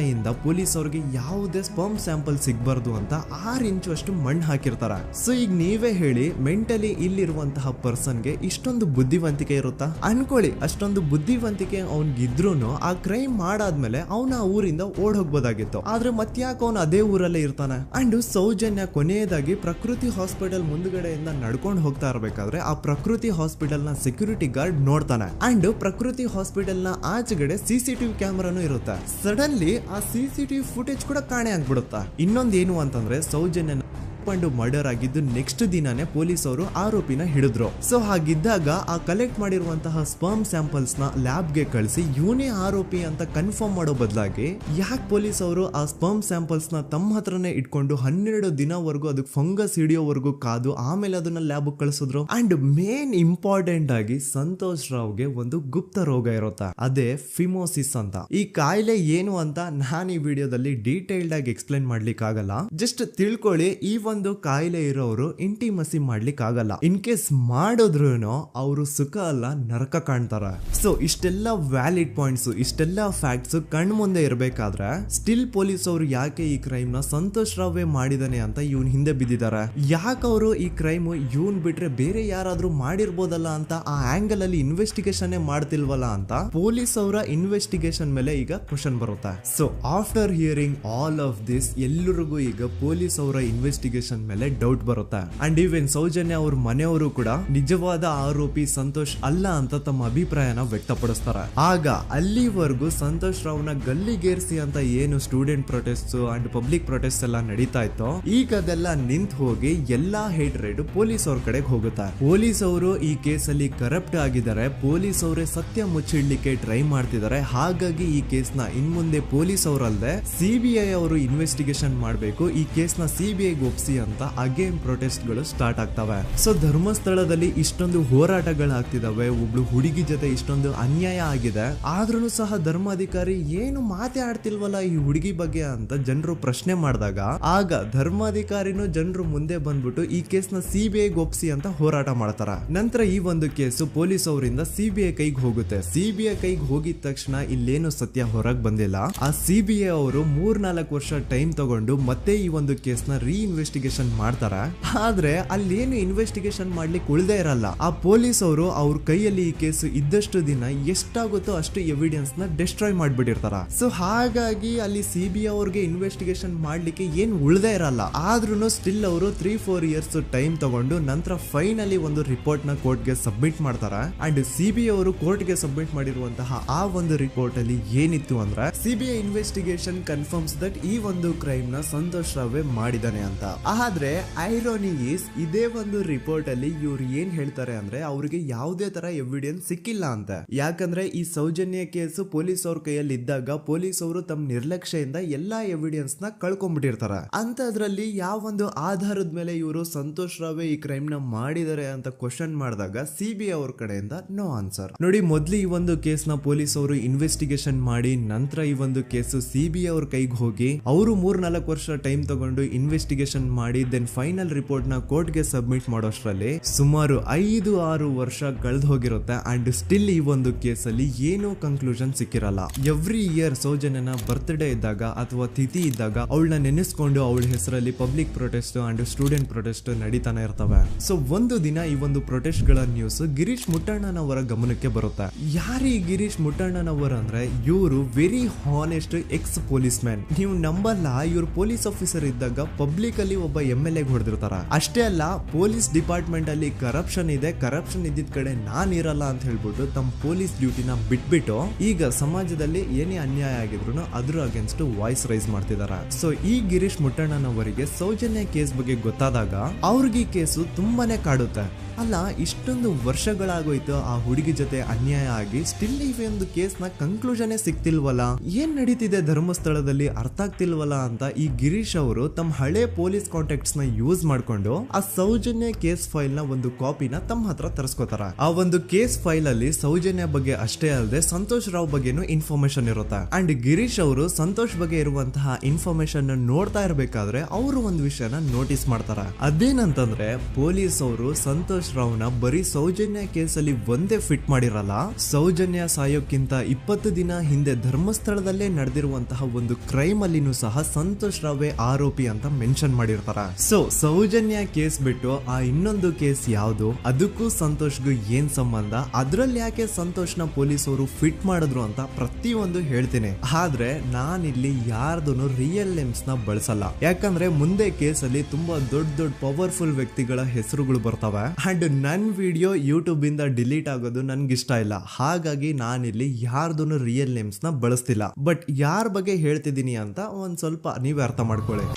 [SPEAKER 1] ಇಂದ ಪೊಲೀಸ್ ಅವ್ರಿಗೆ ಯಾವುದೇ ಸ್ಪರ್ಮ್ ಸ್ಯಾಂಪಲ್ ಸಿಗ್ಬಾರ್ದು ಅಂತ 6 ಇಂಚು ಅಷ್ಟು ಮಣ್ಣು ಹಾಕಿರ್ತಾರ. ಸೊ ಈಗ ನೀವೇ ಹೇಳಿ, ಮೆಂಟಲಿ ಇಲ್ಲಿರುವಂತಹ ಪರ್ಸನ್ಗೆ ಇಷ್ಟೊಂದು ಬುದ್ಧಿವಂತಿಕೆ ಇರುತ್ತಾ? ಅನ್ಕೊಳ್ಳಿ, ಅಷ್ಟೊಂದು ಬುದ್ಧಿವಂತಿಕೆ ಅವ್ನಿಗಿದ್ರು ಆ ಕ್ರೈಮ್ ಮಾಡಾದ್ಮೇಲೆ ಅವನ ಆ ಊರಿಂದ ಓಡ್ ಹೋಗ್ಬೋದಾಗಿತ್ತು. ಆದ್ರೆ ಮತ್ತ್ಯಾಕೆ ಅವನು ಅದೇ ಊರಲ್ಲೇ ಇರ್ತಾನೆ? ಅಂಡ್ ಸೌಜನ್ಯ ಕೊನೆಯದಾಗಿ ಪ್ರಕೃತಿ ಹಾಸ್ಪಿಟಲ್ ಮುಂದ್ಗಡೆಯಿಂದ ನಡ್ಕೊಂಡು ಹೋಗ್ತಾ ಇರ್ಬೇಕಾದ್ರೆ ಆ ಪ್ರಕೃತಿ ಹಾಸ್ಪಿಟಲ್ ನ ಸೆಕ್ಯೂರಿಟಿ ಗಾರ್ಡ್ ನೋಡ್ತಾನೆ. ಅಂಡ್ ಪ್ರಕೃತಿ ಹಾಸ್ಪಿಟಲ್ ನ ಆಚೆಗಡೆ CCTV ಕ್ಯಾಮರಾನು ಇರುತ್ತೆ. ಸಡನ್ಲಿ ಆ CCTV ಫುಟೇಜ್ ಕೂಡ ಕಾಣೆ ಆಗ್ಬಿಡುತ್ತಾ. ಇನ್ನೊಂದೇನು ಅಂತಂದ್ರೆ, ಸೌಜನ್ಯನ ಮರ್ಡರ್ ಆಗಿದ್ದು ನೆಕ್ಸ್ಟ್ ದಿನಾನೇ ಪೊಲೀಸ್ ಅವರು ಆರೋಪಿನ ಹಿಡಿದ್ರು. ಸೊ ಹಾಗಿದ್ದಾಗ ಆ ಕಲೆಕ್ಟ್ ಮಾಡಿರುವಂತಹ ಸ್ಪರ್ಮ್ ಸ್ಯಾಂಪಲ್ಸ್ ನ ಲ್ಯಾಬ್ ಗೆ ಕಳಿಸಿ ಇವನೇ ಆರೋಪಿ ಅಂತ ಕನ್ಫರ್ಮ್ ಮಾಡೋ ಬದಲಾಗಿ ಯಾಕೆ ಪೊಲೀಸ್ ಅವರು ಆ ಸ್ಪರ್ಮ್ ಸ್ಯಾಂಪಲ್ಸ್ ನ ತಮ್ಮ ಹತ್ರನೇ ಇಟ್ಕೊಂಡು 12 ದಿನವರೆಗೂ ಅದಕ್ಕೆ ಫಂಗಸ್ ಹಿಡಿಯೋವರೆಗೂ ಕಾದು ಆಮೇಲೆ ಅದನ್ನ ಲ್ಯಾಬ್ ಕಳಿಸಿದ್ರು? ಅಂಡ್ ಮೇನ್ ಇಂಪಾರ್ಟೆಂಟ್ ಆಗಿ ಸಂತೋಷ್ ರಾವ್ಗೆ ಒಂದು ಗುಪ್ತ ರೋಗ ಇರುತ್ತೆ, ಅದೇ ಫಿಮೋಸಿಸ್ ಅಂತ. ಈ ಕಾಯಿಲೆ ಏನು ಅಂತ ನಾನು ಈ ವಿಡಿಯೋದಲ್ಲಿ ಡೀಟೇಲ್ಡ್ ಆಗಿ ಎಕ್ಸ್ಪ್ಲೈನ್ ಮಾಡ್ಲಿಕ್ಕೆ ಆಗಲ್ಲ. ಜಸ್ಟ್ ತಿಳ್ಕೊಳ್ಳಿ, ಈ ಒಂದು ಕಾಯಿಲೆ ಇರೋರು ಇಂಟಿಮಸಿ ಮಾಡ್ಲಿಕ್ಕೆ ಆಗಲ್ಲ. ಇನ್ ಕೇಸ್ ಮಾಡಿದ್ರು ಅವರು ಸುಖ ಅಲ್ಲ ನರಕ ಕಾಣ್ತಾರ. ಸೊ ಇಷ್ಟೆಲ್ಲ ವ್ಯಾಲಿಡ್ ಪಾಯಿಂಟ್ಸ್, ಇಷ್ಟೆಲ್ಲ ಫ್ಯಾಕ್ಟ್ಸ್ ಕಣ್ ಮುಂದೆ ಇರ್ಬೇಕಾದ್ರೆ ಸ್ಟಿಲ್ ಪೊಲೀಸ್ ಅವರು ಯಾಕೆ ಈ ಕ್ರೈಮ್ ನ ಸಂತೋಷ್ ರಾವೇ ಮಾಡಿದಾನೆ ಅಂತ ಇವನ್ ಹಿಂದೆ ಬಿದ್ದಿದ್ದಾರೆ? ಯಾಕೆ ಅವರು ಈ ಕ್ರೈಮ್ ಇವನ್ ಬಿಟ್ರೆ ಬೇರೆ ಯಾರಾದ್ರೂ ಮಾಡಿರ್ಬೋದಲ್ಲ ಅಂತ ಆ ಆಂಗಲ್ ಅಲ್ಲಿ ಇನ್ವೆಸ್ಟಿಗೇಷನ್ ಮಾಡ್ತಿಲ್ವಲ್ಲ ಅಂತ ಪೊಲೀಸ್ ಅವರ ಇನ್ವೆಸ್ಟಿಗೇಷನ್ ಮೇಲೆ ಈಗ ಕ್ವಶನ್ ಬರುತ್ತೆ. So after hearing all of this, ಎಲ್ಲರಿಗೂ ಈಗ ಪೊಲೀಸ್ ಅವರ ಇನ್ವೆಸ್ಟಿಗೇಷನ್ ಇನ್ವೆಸ್ಟಿಗೇಷನ್ ಮೇಲೆ ಡೌಟ್ ಬರುತ್ತೆ. ಅಂಡ್ ಈವನ್ ಸೌಜನ್ಯ ಅವ್ರ ಮನೆಯವರು ಕೂಡ ನಿಜವಾದ ಆರೋಪಿ ಸಂತೋಷ್ ಅಲ್ಲ ಅಂತ ತಮ್ಮ ಅಭಿಪ್ರಾಯನ ವ್ಯಕ್ತಪಡಿಸ್ತಾರೆ. ಆಗ ಅಲ್ಲಿವರೆಗೂ ಸಂತೋಷ್ ರಾವ್ನ ಗಲ್ಲಿಗೇರಿಸಿ ಅಂತ ಏನು student protest and public protest ಎಲ್ಲ ನಡೀತಾ ಇತ್ತು, ಈಗ ಅದೆಲ್ಲ ನಿಂತು ಹೋಗಿ ಎಲ್ಲಾ ಹೇಟ್ರೇಡ್ ಪೊಲೀಸ್ ಅವ್ರ ಕಡೆಗೆ ಹೋಗುತ್ತೆ. ಪೊಲೀಸ್ ಅವರು ಈ ಕೇಸಲ್ಲಿ ಕರಪ್ಟ್ ಆಗಿದ್ದಾರೆ, ಪೊಲೀಸ್ ಅವರೇ ಸತ್ಯ ಮುಚ್ಚಿಡ್ಲಿಕ್ಕೆ ಟ್ರೈ ಮಾಡ್ತಿದ್ದಾರೆ. ಹಾಗಾಗಿ ಈ ಕೇಸ್ ನ ಇನ್ ಮುಂದೆ ಪೊಲೀಸ್ ಅವರಲ್ಲದೆ ಸಿಬಿಐ ಅವರು ಇನ್ವೆಸ್ಟಿಗೇಷನ್ ಮಾಡಬೇಕು, ಈ ಕೇಸ್ ನ ಸಿಬಿಐ ಒಪ್ಸಿ ಅಂತ ಅಗೇನ್ ಪ್ರೊಟೆಸ್ಟ್ ಗಳು ಸ್ಟಾರ್ಟ್ ಆಗ್ತವೆ. ಸೊ ಧರ್ಮಸ್ಥಳದಲ್ಲಿ ಇಷ್ಟೊಂದು ಹೋರಾಟಗಳಾಗ್ತಿದಾವೆ, ಒಬ್ಳು ಹುಡುಗಿ ಜೊತೆ ಇಷ್ಟೊಂದು ಅನ್ಯಾಯ ಆಗಿದೆ, ಆದ್ರೂ ಸಹ ಧರ್ಮಾಧಿಕಾರಿ ಏನು ಮಾತೇ ಆಡ್ತಿಲ್ವಲ್ಲ ಈ ಹುಡುಗಿ ಬಗ್ಗೆ ಅಂತ ಜನರು ಪ್ರಶ್ನೆ ಮಾಡಿದಾಗ ಆಗ ಧರ್ಮಾಧಿಕಾರಿನೂ ಜನರು ಮುಂದೆ ಬಂದ್ಬಿಟ್ಟು ಈ ಕೇಸ್ ನ ಸಿಬಿಐ ಒಪ್ಸಿ ಅಂತ ಹೋರಾಟ ಮಾಡ್ತಾರ. ನಂತರ ಈ ಒಂದು ಕೇಸು ಪೊಲೀಸ್ ಅವರಿಂದ ಸಿಬಿಐ ಕೈಗೆ ಹೋಗುತ್ತೆ. ಸಿಬಿಐ ಕೈಗೆ ಹೋಗಿದ ತಕ್ಷಣ ಇಲ್ಲೇನು ಸತ್ಯ ಹೊರಗೆ ಬಂದಿಲ್ಲ. ಆ ಸಿಬಿಐ ಅವರು 3-4 ವರ್ಷ ಟೈಮ್ ತಗೊಂಡು ಮತ್ತೆ ಈ ಒಂದು ಕೇಸ್ ನ ರೀ ಇನ್ವೆಸ್ಟಿಗೇಷನ್ ಮಾಡ್ತಾರೆ. ಆದ್ರೆ ಅಲ್ಲೇನು ಇನ್ವೆಸ್ಟಿಗೇಷನ್ ಮಾಡ್ಲಿಕ್ಕೆ ಉಳ್ದೇ ಇರಲ್ಲ. ಆ ಪೊಲೀಸ್ ಅವರು ಅವ್ರ ಕೈಯಲ್ಲಿ ಈ ಕೇಸು ಇದ್ದಷ್ಟು ದಿನ ಎಷ್ಟಾಗುತ್ತೋ ಅಷ್ಟು ಎವಿಡೆನ್ಸ್ ನ ಡಿಸ್ಟ್ರಾಯ್ ಮಾಡ್ಬಿಟ್ಟಿರ್ತಾರ. ಸೊ ಹಾಗಾಗಿ ಅಲ್ಲಿ ಸಿಬಿಐ ಅವ್ರಿಗೆ ಇನ್ವೆಸ್ಟಿಗೇಷನ್ ಮಾಡ್ಲಿಕ್ಕೆ ಏನ್ ಉಳ್ದೇ ಇರಲ್ಲ. ಆದ್ರೂ ಸ್ಟಿಲ್ ಅವರು 3-4 ಇಯರ್ಸ್ ಟೈಮ್ ತಗೊಂಡು ನಂತರ ಫೈನಲಿ ಒಂದು ರಿಪೋರ್ಟ್ ನ ಕೋರ್ಟ್ ಗೆ ಸಬ್ಮಿಟ್ ಮಾಡ್ತಾರೆ. ಅಂಡ್ ಸಿಬಿಐ ಅವರು ಕೋರ್ಟ್ ಗೆ ಸಬ್ಮಿಟ್ ಮಾಡಿರುವಂತಹ ಆ ಒಂದು ರಿಪೋರ್ಟ್ ಅಲ್ಲಿ ಏನಿತ್ತು ಅಂದ್ರೆ ಸಿಬಿಐ ಇನ್ವೆಸ್ಟಿಗೇಷನ್ ಕನ್ಫರ್ಮ್ಸ್ ದಟ್ ಈ ಒಂದು ಕ್ರೈಮ್ ನ ಸಂತೋಷ್ ರಾವೇ ಮಾಡಿದಾನೆ ಅಂತ. ಆದ್ರೆ ಐರೋನಿ ಈಸ್ ಇದೇ ಒಂದು ರಿಪೋರ್ಟ್ ಅಲ್ಲಿ ಇವ್ರು ಏನ್ ಹೇಳ್ತಾರೆ ಅಂದ್ರೆ ಅವ್ರಿಗೆ ಯಾವುದೇ ತರ ಎವಿಡೆನ್ಸ್ ಸಿಕ್ಕಿಲ್ಲ ಅಂತ. ಯಾಕಂದ್ರೆ ಈ ಸೌಜನ್ಯ ಕೇಸು ಪೊಲೀಸ್ ಅವ್ರ ಕೈಯಲ್ಲಿ ಇದ್ದಾಗ ಪೊಲೀಸ್ ಅವರು ತಮ್ಮ ನಿರ್ಲಕ್ಷ್ಯದಿಂದ ಎಲ್ಲಾ ಎವಿಡೆನ್ಸ್ ನ ಕಳ್ಕೊಂಡ್ಬಿಟ್ಟಿರ್ತಾರೆ. ಅಂತದ್ರಲ್ಲಿ ಯಾವ ಒಂದು ಆಧಾರದ ಮೇಲೆ ಇವರು ಸಂತೋಷ್ ರಾವೇ ಈ ಕ್ರೈಮ್ ನ ಮಾಡಿದ್ದಾರೆ ಅಂತ ಕ್ವಶನ್ ಮಾಡಿದಾಗ ಸಿಬಿಐ ಅವ್ರ ಕಡೆಯಿಂದ ನೋ ಆನ್ಸರ್. ನೋಡಿ, ಮೊದ್ಲು ಈ ಒಂದು ಕೇಸ್ ನ ಪೊಲೀಸ್ ಅವರು ಇನ್ವೆಸ್ಟಿಗೇಷನ್ ಮಾಡಿ ನಂತರ ಈ ಒಂದು ಕೇಸು ಸಿಬಿಐ ಅವ್ರ ಕೈಗೆ ಹೋಗಿ ಅವರು 3-4 ವರ್ಷ ಟೈಮ್ ತಗೊಂಡು ಇನ್ವೆಸ್ಟಿಗೇಷನ್ ಮಾಡಿ ದೆನ್ ಫೈನಲ್ ರಿಪೋರ್ಟ್ ನ ಕೋರ್ಟ್ ಗೆ ಸಬ್ಮಿಟ್ ಮಾಡೋಷ್ಟ್ರಲ್ಲಿ ಸುಮಾರು 5-6 ವರ್ಷ ಕಳೆದು ಹೋಗಿರುತ್ತೆ. ಅಂಡ್ ಸ್ಟಿಲ್ ಈ ಒಂದು ಕೇಸ್ ಅಲ್ಲಿ ಏನೋ ಕನ್ಕ್ಲೂಷನ್ ಸಿಕ್ಕಿರಲ್ಲ. ಎವ್ರಿ ಇಯರ್ ಸೌಜನ್ಯನ ಬರ್ತ್ಡೇ ಇದ್ದಾಗ ಅಥವಾ ತಿಥಿ ಇದ್ದಾಗ ಅವಳನ್ನ ನೆನೆಸ್ಕೊಂಡು ಅವಳ ಹೆಸರಲ್ಲಿ public protest and student protest ನಡೀತಾನೆ ಇರ್ತವೆ. ಸೊ ಒಂದು ದಿನ ಈ ಒಂದು ಪ್ರೊಟೆಸ್ಟ್ ಗಳ ನ್ಯೂಸ್ ಗಿರೀಶ್ ಮುಟ್ಟಣ್ಣನವರ ಗಮನಕ್ಕೆ ಬರುತ್ತೆ. ಯಾರೀ ಗಿರೀಶ್ ಮುಟ್ಟಣ್ಣನವರ ಅಂದ್ರೆ ಇವರು very honest X police man. ನೀವು ನಂಬಲ್ಲ, ಇವ್ರು ಪೊಲೀಸ್ ಆಫೀಸರ್ ಇದ್ದಾಗ ಪಬ್ಲಿಕ್ ಅಲ್ಲಿ ಒಬ್ಬ MLA ಹೊಡೆದಿರ್ತಾರ. ಅಷ್ಟೇ ಅಲ್ಲ, ಪೊಲೀಸ್ ಡಿಪಾರ್ಟ್ಮೆಂಟ್ ಅಲ್ಲಿ ಕರಪ್ಷನ್ ಇದೆ, ಕರಪ್ಷನ್ ಇದ್ದಿದ್ ಕಡೆ ನಾನ್ ಇರಲ್ಲ ಅಂತ ಹೇಳ್ಬಿಟ್ಟು ತಮ್ಮ ಪೊಲೀಸ್ ಡ್ಯೂಟಿನ ಬಿಟ್ಬಿಟ್ಟು ಈಗ ಸಮಾಜದಲ್ಲಿ ಏನೇ ಅನ್ಯಾಯ ಆಗಿದ್ರು ಅದ್ರ ಅಗೇನ್ಸ್ಟ್ ವಾಯ್ಸ್ ರೈಸ್ ಮಾಡ್ತಿದಾರ. ಸೊ ಈ ಗಿರೀಶ್ ಮುಟ್ಟಣ್ಣನವರಿಗೆ ಸೌಜನ್ಯ ಕೇಸ್ ಬಗ್ಗೆ ಗೊತ್ತಾದಾಗ ಅವ್ರಿಗೆ ಈ ಕೇಸು ತುಂಬಾನೇ ಕಾಡುತ್ತೆ. ಅಲ್ಲ, ಇಷ್ಟೊಂದು ವರ್ಷಗಳಾಗೋಯ್ತು ಆ ಹುಡುಗಿ ಜೊತೆ ಅನ್ಯಾಯ ಆಗಿ, ಸ್ಟಿಲ್ ಈ ಒಂದು ಕೇಸ್ ನ ಕನ್ಕ್ಲೂಷನ್ ಸಿಕ್ತಿಲ್ವಲ್ಲ, ಏನ್ ನಡೀತಿದೆ ಧರ್ಮಸ್ಥಳದಲ್ಲಿ ಅರ್ಥ ಆಗ್ತಿಲ್ವಲ್ಲ ಅಂತ ಈ ಗಿರೀಶ್ ಅವರು ತಮ್ಮ ಹಳೆ ಪೊಲೀಸ್ ಕಾಂಟ್ಯಾಕ್ಟ್ಸ್ ನ ಯೂಸ್ ಮಾಡ್ಕೊಂಡು ಆ ಸೌಜನ್ಯ ಕೇಸ್ ಫೈಲ್ ನ ಒಂದು ಕಾಪಿನ ತಮ್ಮ ಹತ್ರ ತರಿಸ್ಕೋತಾರ. ಆ ಒಂದು ಕೇಸ್ ಫೈಲ್ ಅಲ್ಲಿ ಸೌಜನ್ಯ ಬಗ್ಗೆ ಅಷ್ಟೇ ಅಲ್ಲದೆ ಸಂತೋಷ್ ರಾವ್ ಬಗ್ಗೆನೂ ಇನ್ಫಾರ್ಮೇಶನ್ ಇರುತ್ತೆ. ಅಂಡ್ ಗಿರೀಶ್ ಅವರು ಸಂತೋಷ್ ಬಗ್ಗೆ ಇರುವಂತಹ ಇನ್ಫಾರ್ಮೇಶನ್ ನೋಡ್ತಾ ಇರ್ಬೇಕಾದ್ರೆ ಅವರು ಒಂದು ವಿಷಯನ ನೋಟಿಸ್ ಮಾಡ್ತಾರ. ಅದೇನಂತಂದ್ರೆ ಪೊಲೀಸ್ ಅವರು ಸಂತೋಷ್ ರಾವ್ನ ಬರೀ ಸೌಜನ್ಯ ಕೇಸಲ್ಲಿ ಒಂದೇ ಫಿಟ್ ಮಾಡಿರಲ್ಲ, ಸೌಜನ್ಯ ಸಾಯೋಕ್ಕಿಂತ 20 ದಿನ ಹಿಂದೆ ಧರ್ಮಸ್ಥಳದಲ್ಲೇ ನಡೆದಿರುವಂತಹ ಒಂದು ಕ್ರೈಮ್ ಅಲ್ಲಿನೂ ಸಹ ಸಂತೋಷ್ ರಾವೇ ಆರೋಪಿ ಅಂತ ಮೆನ್ಷನ್ ಮಾಡಿರ್ತಾರ. ಸೊ ಸೌಜನ್ಯ ಕೇಸ್ ಬಿಟ್ಟು ಆ ಇನ್ನೊಂದು ಕೇಸ್ ಯಾವುದು, ಅದಕ್ಕೂ ಸಂತೋಷ್ಗೂ ಏನ್ ಸಂಬಂಧ, ಅದ್ರಲ್ಲಿ ಯಾಕೆ ಸಂತೋಷ್ನ ಪೊಲೀಸ್ ಅವರು ಫಿಟ್ ಮಾಡಿದ್ರು ಅಂತ ಪ್ರತಿಯೊಂದು ಹೇಳ್ತೀನಿ. ಆದ್ರೆ ನಾನಿಲ್ಲಿ ಯಾರ್ದು ರಿಯಲ್ ನೇಮ್ಸ್ ನ ಬಳಸಲ್ಲ. ಯಾಕಂದ್ರೆ ಮುಂದೆ ಕೇಸಲ್ಲಿ ತುಂಬಾ ದೊಡ್ಡ ಪವರ್ಫುಲ್ ವ್ಯಕ್ತಿಗಳ ಹೆಸರುಗಳು ಬರ್ತವೆ. ಅಂಡ್ ನನ್ ವಿಡಿಯೋ ಯೂಟ್ಯೂಬ್ ಇಂದ ಡಿಲೀಟ್ ಆಗೋದು ನನ್ಗೆ ಇಷ್ಟ ಇಲ್ಲ. ಹಾಗಾಗಿ ನಾನಿಲ್ಲಿ ಯಾರ್ದು ರಿಯಲ್ ನೇಮ್ಸ್ ನ ಬಳಸ್ತಿಲ್ಲ. ಬಟ್ ಯಾರ ಬಗ್ಗೆ ಹೇಳ್ತಿದ್ದೀನಿ ಅಂತ ಒಂದ್ ಸ್ವಲ್ಪ ನೀವೇ ಅರ್ಥ ಮಾಡ್ಕೊಳ್ಳಿ.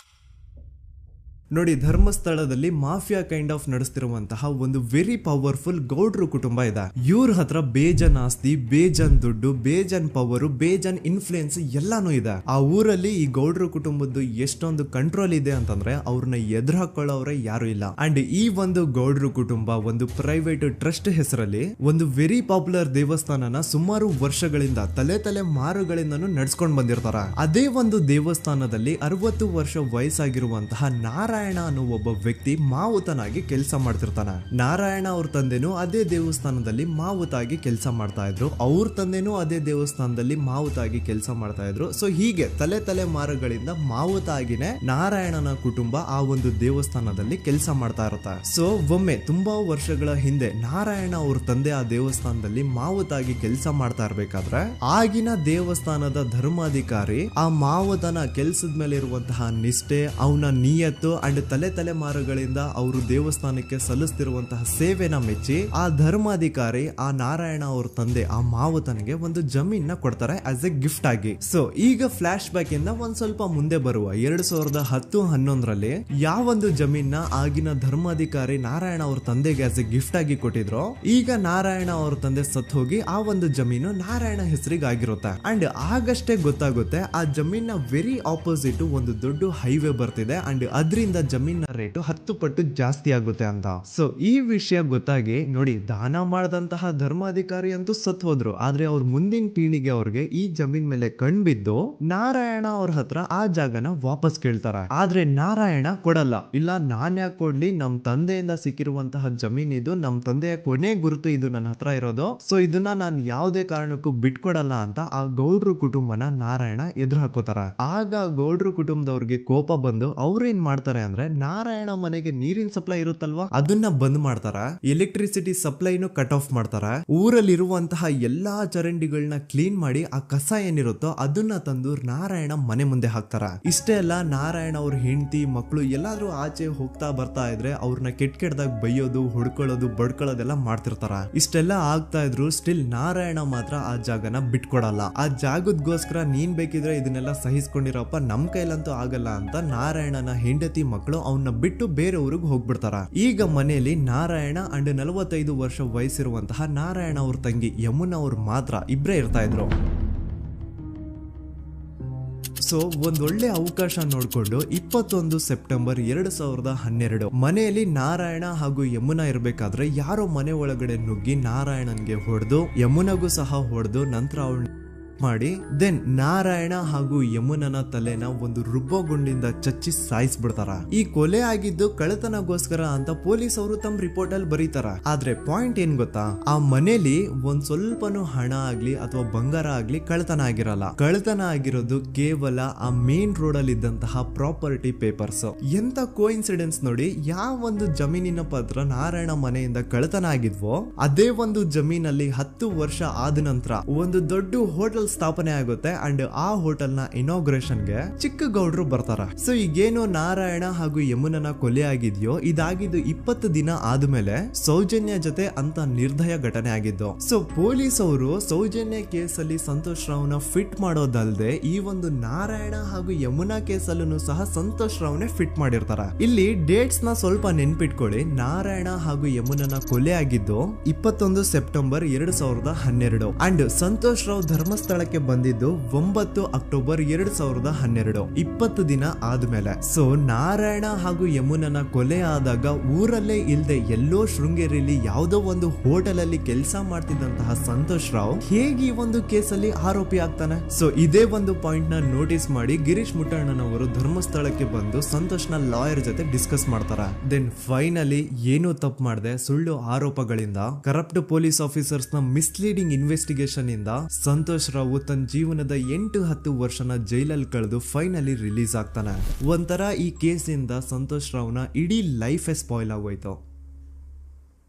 [SPEAKER 1] ನೋಡಿ, ಧರ್ಮಸ್ಥಳದಲ್ಲಿ ಮಾಫಿಯಾ ಕೈಂಡ್ ಆಫ್ ನಡೆಸ್ತಿರುವಂತಹ ಒಂದು ವೆರಿ ಪವರ್ಫುಲ್ ಗೌಡ್ರು ಕುಟುಂಬ ಇದೆ. ಇವ್ರ ಹತ್ರ ಬೇಜನ್ ಆಸ್ತಿ, ಬೇಜನ್ ದುಡ್ಡು, ಬೇಜನ್ ಪವರ್, ಬೇಜನ್ ಇನ್ಫ್ಲೂಯೆನ್ಸ್ ಎಲ್ಲಾನು ಇದೆ. ಆ ಊರಲ್ಲಿ ಈ ಗೌಡ್ರು ಕುಟುಂಬದ್ದು ಎಷ್ಟೊಂದು ಕಂಟ್ರೋಲ್ ಇದೆ ಅಂತಂದ್ರೆ ಅವ್ರನ್ನ ಎದುರು ಹಾಕೊಳ್ಳೋರೆ ಯಾರು ಇಲ್ಲ. ಅಂಡ್ ಈ ಒಂದು ಗೌಡ್ರು ಕುಟುಂಬ ಒಂದು ಪ್ರೈವೇಟ್ ಟ್ರಸ್ಟ್ ಹೆಸರಲ್ಲಿ ಒಂದು ವೆರಿ ಪಾಪ್ಯುಲರ್ ದೇವಸ್ಥಾನನ ಸುಮಾರು ವರ್ಷಗಳಿಂದ ತಲೆ ಮಾರುಗಳಿಂದನೂ ನಡ್ಸ್ಕೊಂಡ್ ಬಂದಿರ್ತಾರ. ಅದೇ ಒಂದು ದೇವಸ್ಥಾನದಲ್ಲಿ 60 ವರ್ಷ ವಯಸ್ಸಾಗಿರುವಂತಹ ನಾರಾಯಣ ಅನ್ನೋ ಒಬ್ಬ ವ್ಯಕ್ತಿ ಮಾವುತನಾಗಿ ಕೆಲಸ ಮಾಡ್ತಿರ್ತಾನೆ. ನಾರಾಯಣ ಅವ್ರ ತಂದೆನೂ ಅದೇ ದೇವಸ್ಥಾನದಲ್ಲಿ ಮಾವುತಾಗಿ ಕೆಲಸ ಮಾಡ್ತಾ ಇದ್ರು, ಅವ್ರ ತಂದೆನೂ ಅದೇ ದೇವಸ್ಥಾನದಲ್ಲಿ ಮಾವುತಾಗಿ ಕೆಲಸ ಮಾಡ್ತಾ ಇದ್ರು. ಸೊ ಹೀಗೆ ತಲೆ ಮಾರುಗಳಿಂದ ಮಾವುತ ಆಗಿನೇ ನಾರಾಯಣನ ಕುಟುಂಬ ಆ ಒಂದು ದೇವಸ್ಥಾನದಲ್ಲಿ ಕೆಲಸ ಮಾಡ್ತಾ ಇರುತ್ತೆ. ಸೊ ಒಮ್ಮೆ ತುಂಬಾ ವರ್ಷಗಳ ಹಿಂದೆ ನಾರಾಯಣ ಅವ್ರ ತಂದೆ ಆ ದೇವಸ್ಥಾನದಲ್ಲಿ ಮಾವುತಾಗಿ ಕೆಲಸ ಮಾಡ್ತಾ ಇರ್ಬೇಕಾದ್ರೆ ಆಗಿನ ದೇವಸ್ಥಾನದ ಧರ್ಮಾಧಿಕಾರಿ ಆ ಮಾವುತನ ಕೆಲ್ಸದ ಮೇಲೆ ಇರುವಂತಹ ನಿಷ್ಠೆ, ಅವನ ನಿಯತ್ತು ಅಂಡ್ ತಲೆಮಾರುಗಳಿಂದ ಅವರು ದೇವಸ್ಥಾನಕ್ಕೆ ಸಲ್ಲಿಸ್ತಿರುವಂತಹ ಸೇವೆನ ಮೆಚ್ಚಿ ಆ ಧರ್ಮಾಧಿಕಾರಿ ಆ ನಾರಾಯಣ ಅವ್ರ ತಂದೆ ಆ ಮಾವುತನಿಗೆ ಒಂದು ಜಮೀನ ಕೊಡ್ತಾರೆ ಆಸ್ ಎ ಗಿಫ್ಟ್ ಆಗಿ. ಸೊ ಈಗ ಫ್ಲಾಶ್ ಬ್ಯಾಕ್ ಇಂದ ಒಂದ್ ಸ್ವಲ್ಪ ಮುಂದೆ ಬರುವ 2010-11ರಲ್ಲಿ ಯಾವೊಂದು ಜಮೀನ ಆಗಿನ ಧರ್ಮಾಧಿಕಾರಿ ನಾರಾಯಣ ಅವ್ರ ತಂದೆಗೆ ಆಸ್ ಎ ಗಿಫ್ಟ್ ಆಗಿ ಕೊಟ್ಟಿದ್ರು, ಈಗ ನಾರಾಯಣ ಅವ್ರ ತಂದೆ ಸತ್ ಹೋಗಿ ಆ ಒಂದು ಜಮೀನು ನಾರಾಯಣ ಹೆಸರಿಗೆ ಆಗಿರುತ್ತೆ. ಅಂಡ್ ಆಗಷ್ಟೇ ಗೊತ್ತಾಗುತ್ತೆ ಆ ಜಮೀನ ವೆರಿ ಆಪೋಸಿಟ್ ಒಂದು ದೊಡ್ಡ ಹೈವೇ ಬರ್ತಿದೆ ಅಂಡ್ ಅದರಿಂದ ಜಮೀನ ರೇಟ್ 10 ಪಟ್ಟು ಜಾಸ್ತಿ ಆಗುತ್ತೆ ಅಂತ. ಸೊ ಈ ವಿಷಯ ಗೊತ್ತಾಗಿ ನೋಡಿ ದಾನ ಮಾಡದಂತಹ ಧರ್ಮಾಧಿಕಾರಿ ಅಂತೂ ಸತ್ ಹೋದ್ರು, ಆದ್ರೆ ಅವ್ರ ಮುಂದಿನ ಪೀಳಿಗೆ ಅವ್ರಿಗೆ ಈ ಜಮೀನ್ ಮೇಲೆ ಕಣ್ಬಿದ್ದು ನಾರಾಯಣ ಅವ್ರ ಹತ್ರ ಆ ಜಾಗನ ವಾಪಸ್ ಕೇಳ್ತಾರೆ. ಆದ್ರೆ ನಾರಾಯಣ ಕೊಡಲ್ಲ. ಇಲ್ಲ ನಾನ್ ಯಾಕೆ ಕೊಡ್ಲಿ, ನಮ್ ತಂದೆಯಿಂದ ಸಿಕ್ಕಿರುವಂತಹ ಜಮೀನ್ ಇದು, ನಮ್ ತಂದೆಯ ಕೊನೆ ಗುರುತು ಇದು ನನ್ನ ಹತ್ರ ಇರೋದು, ಸೊ ಇದನ್ನ ನಾನು ಯಾವುದೇ ಕಾರಣಕ್ಕೂ ಬಿಟ್ಕೊಡಲ್ಲ ಅಂತ ಆ ಗೌಡ್ರು ಕುಟುಂಬನ ನಾರಾಯಣ ಎದುರು ಹಾಕೋತಾರ. ಆಗ ಗೌಡ್ರು ಕುಟುಂಬದವ್ರಿಗೆ ಕೋಪ ಬಂದು ಅವ್ರು ಏನ್ ಮಾಡ್ತಾರೆ ಅಂದ್ರೆ ನಾರಾಯಣ ಮನೆಗೆ ನೀರಿನ ಸಪ್ಲೈ ಇರುತ್ತಲ್ವಾ ಅದನ್ನ ಬಂದ್ ಮಾಡ್ತಾರ, ಎಲೆಕ್ಟ್ರಿಸಿಟಿ ಸಪ್ಲೈನು ಕಟ್ ಆಫ್ ಮಾಡ್ತಾರ, ಊರಲ್ಲಿರುವಂತಹ ಎಲ್ಲಾ ಚರಂಡಿಗಳನ್ನ ಕ್ಲೀನ್ ಮಾಡಿ ಆ ಕಸ ಏನಿರುತ್ತೋ ಅದನ್ನ ತಂದು ನಾರಾಯಣ ಮನೆ ಮುಂದೆ ಹಾಕ್ತಾರ. ಇಷ್ಟೇ ಅಲ್ಲ, ನಾರಾಯಣ ಅವ್ರ ಹೆಂಡತಿ ಮಕ್ಕಳು ಎಲ್ಲಾದ್ರೂ ಆಚೆ ಹೋಗ್ತಾ ಬರ್ತಾ ಇದ್ರೆ ಅವ್ರನ್ನ ಕೆಟ್ಟದಾಗ ಬೈಯೋದು, ಹೊಡ್ಕೊಳ್ಳೋದು, ಬಡ್ಕೊಳ್ಳೋದೆಲ್ಲ ಮಾಡ್ತಿರ್ತಾರ. ಇಷ್ಟೆಲ್ಲ ಆಗ್ತಾ ಇದ್ರು ಸ್ಟಿಲ್ ನಾರಾಯಣ ಮಾತ್ರ ಆ ಜಾಗನ ಬಿಟ್ಕೊಡಲ್ಲ. ಆ ಜಾಗದ್ಗೋಸ್ಕರ ನೀನ್ ಬೇಕಿದ್ರೆ ಇದನ್ನೆಲ್ಲ ಸಹಿಸ್ಕೊಂಡಿರಪ್ಪ, ನಮ್ ಕೈಲಂತೂ ಆಗಲ್ಲ ಅಂತ ನಾರಾಯಣನ ಹೆಂಡತಿ ಮಕ್ಕಳು ಅವನ್ನ ಬಿಟ್ಟು ಬೇರೆ ಊರಿಗೆ ಹೋಗ್ಬಿಡ್ತಾರ. ಈಗ ಮನೆಯಲ್ಲಿ ನಾರಾಯಣ ಅಂಡ್ 45 ವರ್ಷ ವಯಸ್ಸಿರುವಂತಹ ನಾರಾಯಣ ಅವ್ರ ತಂಗಿ ಯಮುನಾ ಅವ್ರು ಮಾತ್ರ ಇಬ್ರೇ ಇರ್ತಾ ಇದ್ರು. ಸೊ ಒಂದೊಳ್ಳೆ ಅವಕಾಶ ನೋಡ್ಕೊಂಡು 21 ಸೆಪ್ಟೆಂಬರ್ 2012 ಮನೆಯಲ್ಲಿ ನಾರಾಯಣ ಹಾಗೂ ಯಮುನಾ ಇರ್ಬೇಕಾದ್ರೆ ಯಾರೋ ಮನೆ ಒಳಗಡೆ ನುಗ್ಗಿ ನಾರಾಯಣನ್ಗೆ ಹೊಡೆದು ಯಮುನಾಗೂ ಸಹ ಹೊಡೆದು ನಂತರ ಅವಳು ಮಾಡಿ ದೆನ್ ನಾರಾಯಣ ಹಾಗೂ ಯಮುನನ ತಲೆನ ಒಂದು ರುಬ್ಬಗುಂಡಿಂದ ಚಚ್ಚಿ ಸಾಯಿಸ್ಬಿಡ್ತಾರ. ಈ ಕೊಲೆ ಆಗಿದ್ದು ಕಳ್ಳತನಗೋಸ್ಕರ ಅಂತ ಪೊಲೀಸ್ ಅವರು ತಮ್ಮ ರಿಪೋರ್ಟ್ ಅಲ್ಲಿ ಬರೀತಾರ. ಆದ್ರೆ ಪಾಯಿಂಟ್ ಏನ್ ಗೊತ್ತಾ, ಆ ಮನೇಲಿ ಒಂದ್ ಸ್ವಲ್ಪನೂ ಹಣ ಆಗ್ಲಿ ಅಥವಾ ಬಂಗಾರ ಆಗ್ಲಿ ಕಳ್ಳತನ ಆಗಿರಲ್ಲ. ಕಳ್ಳತನ ಆಗಿರೋದು ಕೇವಲ ಆ ಮೇನ್ ರೋಡ್ ಅಲ್ಲಿ ಇದ್ದಂತಹ ಪ್ರಾಪರ್ಟಿ ಪೇಪರ್ಸ್. ಎಂತ ಕೋಇನ್ಸಿಡೆನ್ಸ್ ನೋಡಿ, ಯಾವ ಒಂದು ಜಮೀನಿನ ಪತ್ರ ನಾರಾಯಣ ಮನೆಯಿಂದ ಕಳ್ಳತನ ಆಗಿದ್ವೋ ಅದೇ ಒಂದು ಜಮೀನಲ್ಲಿ 10 ವರ್ಷ ಆದ ನಂತರ ಒಂದು ದೊಡ್ಡ ಹೋಟೆಲ್ ಸ್ಥಾಪನೆ ಆಗುತ್ತೆ ಅಂಡ್ ಆ ಹೋಟೆಲ್ ನ ಇನಾಗ್ರೇಷನ್ ಗೆ ಚಿಕ್ಕ ಗೌಡ್ರು ಬರ್ತಾರ. ಸೊ ಈಗೇನು ನಾರಾಯಣ ಹಾಗೂ ಯಮುನನ ಕೊಲೆ ಆಗಿದ್ಯೋ ಇದಾಗಿದ್ದು 20 ದಿನ ಆದ್ಮೇಲೆ ಸೌಜನ್ಯ ಜೊತೆ ಅಂತ ನಿರ್ದಯ ಘಟನೆ ಆಗಿದ್ದು. ಸೊ ಪೊಲೀಸ್ ಅವರು ಸೌಜನ್ಯ ಕೇಸಲ್ಲಿ ಸಂತೋಷ್ ರಾವ್ನ ಫಿಟ್ ಮಾಡೋದಲ್ದೆ ಈ ಒಂದು ನಾರಾಯಣ ಹಾಗೂ ಯಮುನಾ ಕೇಸಲ್ಲೂ ಸಹ ಸಂತೋಷ್ ರಾವ್ನೆ ಫಿಟ್ ಮಾಡಿರ್ತಾರ. ಇಲ್ಲಿ ಡೇಟ್ಸ್ ನ ಸ್ವಲ್ಪ ನೆನ್ಪಿಟ್ಕೊಳ್ಳಿ. ನಾರಾಯಣ ಹಾಗೂ ಯಮುನನ ಕೊಲೆ ಆಗಿದ್ದು 21 ಸೆಪ್ಟೆಂಬರ್ 2012 ಅಂಡ್ ಸಂತೋಷ್ ರಾವ್ ಧರ್ಮಸ್ಥಳಕ್ಕೆ ಬಂದಿದ್ದು 9 ಅಕ್ಟೋಬರ್ 2012, 20 ದಿನ ಆದ್ಮೇಲೆ. ಸೊ ನಾರಾಯಣ ಹಾಗೂ ಯಮುನನ ಕೊಲೆ ಆದಾಗ ಊರಲ್ಲೇ ಇಲ್ದೆ ಎಲ್ಲೋ ಶೃಂಗೇರಿಯಲ್ಲಿ ಯಾವುದೋ ಒಂದು ಹೋಟೆಲ್ ಅಲ್ಲಿ ಕೆಲಸ ಮಾಡ್ತಿದ್ದಂತಹ ಸಂತೋಷ್ ರಾವ್ ಹೇಗೆ ಈ ಒಂದು ಕೇಸಲ್ಲಿ ಆರೋಪಿ ಆಗ್ತಾನೆ? ಸೊ ಇದೇ ಒಂದು ಪಾಯಿಂಟ್ ನ ನೋಟಿಸ್ ಮಾಡಿ ಗಿರೀಶ್ ಮುಟ್ಟಣ್ಣನವರು ಧರ್ಮಸ್ಥಳಕ್ಕೆ ಬಂದು ಸಂತೋಷ್ ನ ಲಾಯರ್ ಜೊತೆ ಡಿಸ್ಕಸ್ ಮಾಡ್ತಾರ. ದೆನ್ ಫೈನಲಿ ಏನೋ ತಪ್ಪು ಮಾಡದೆ ಸುಳ್ಳು ಆರೋಪಗಳಿಂದ ಕರಪ್ಟ್ ಪೊಲೀಸ್ ಆಫೀಸರ್ಸ್ ನ ಮಿಸ್ಲೀಡಿಂಗ್ ಇನ್ವೆಸ್ಟಿಗೇಷನ್ ಇಂದ ಸಂತೋಷ್ ರಾವ್ ತನ್ನ ಜೀವನದ 8-10 ವರ್ಷನ ಜೈಲಲ್ಲಿ ಕಳೆದು ಫೈನಲಿ ರಿಲೀಸ್ ಆಗ್ತಾನೆ. ಒಂಥರ ಈ ಕೇಸಿಂದ ಸಂತೋಷ್ ರಾವ್ನ ಇಡೀ ಲೈಫೇ ಸ್ಪಾಯ್ಲ್ ಆಗೋಯ್ತು.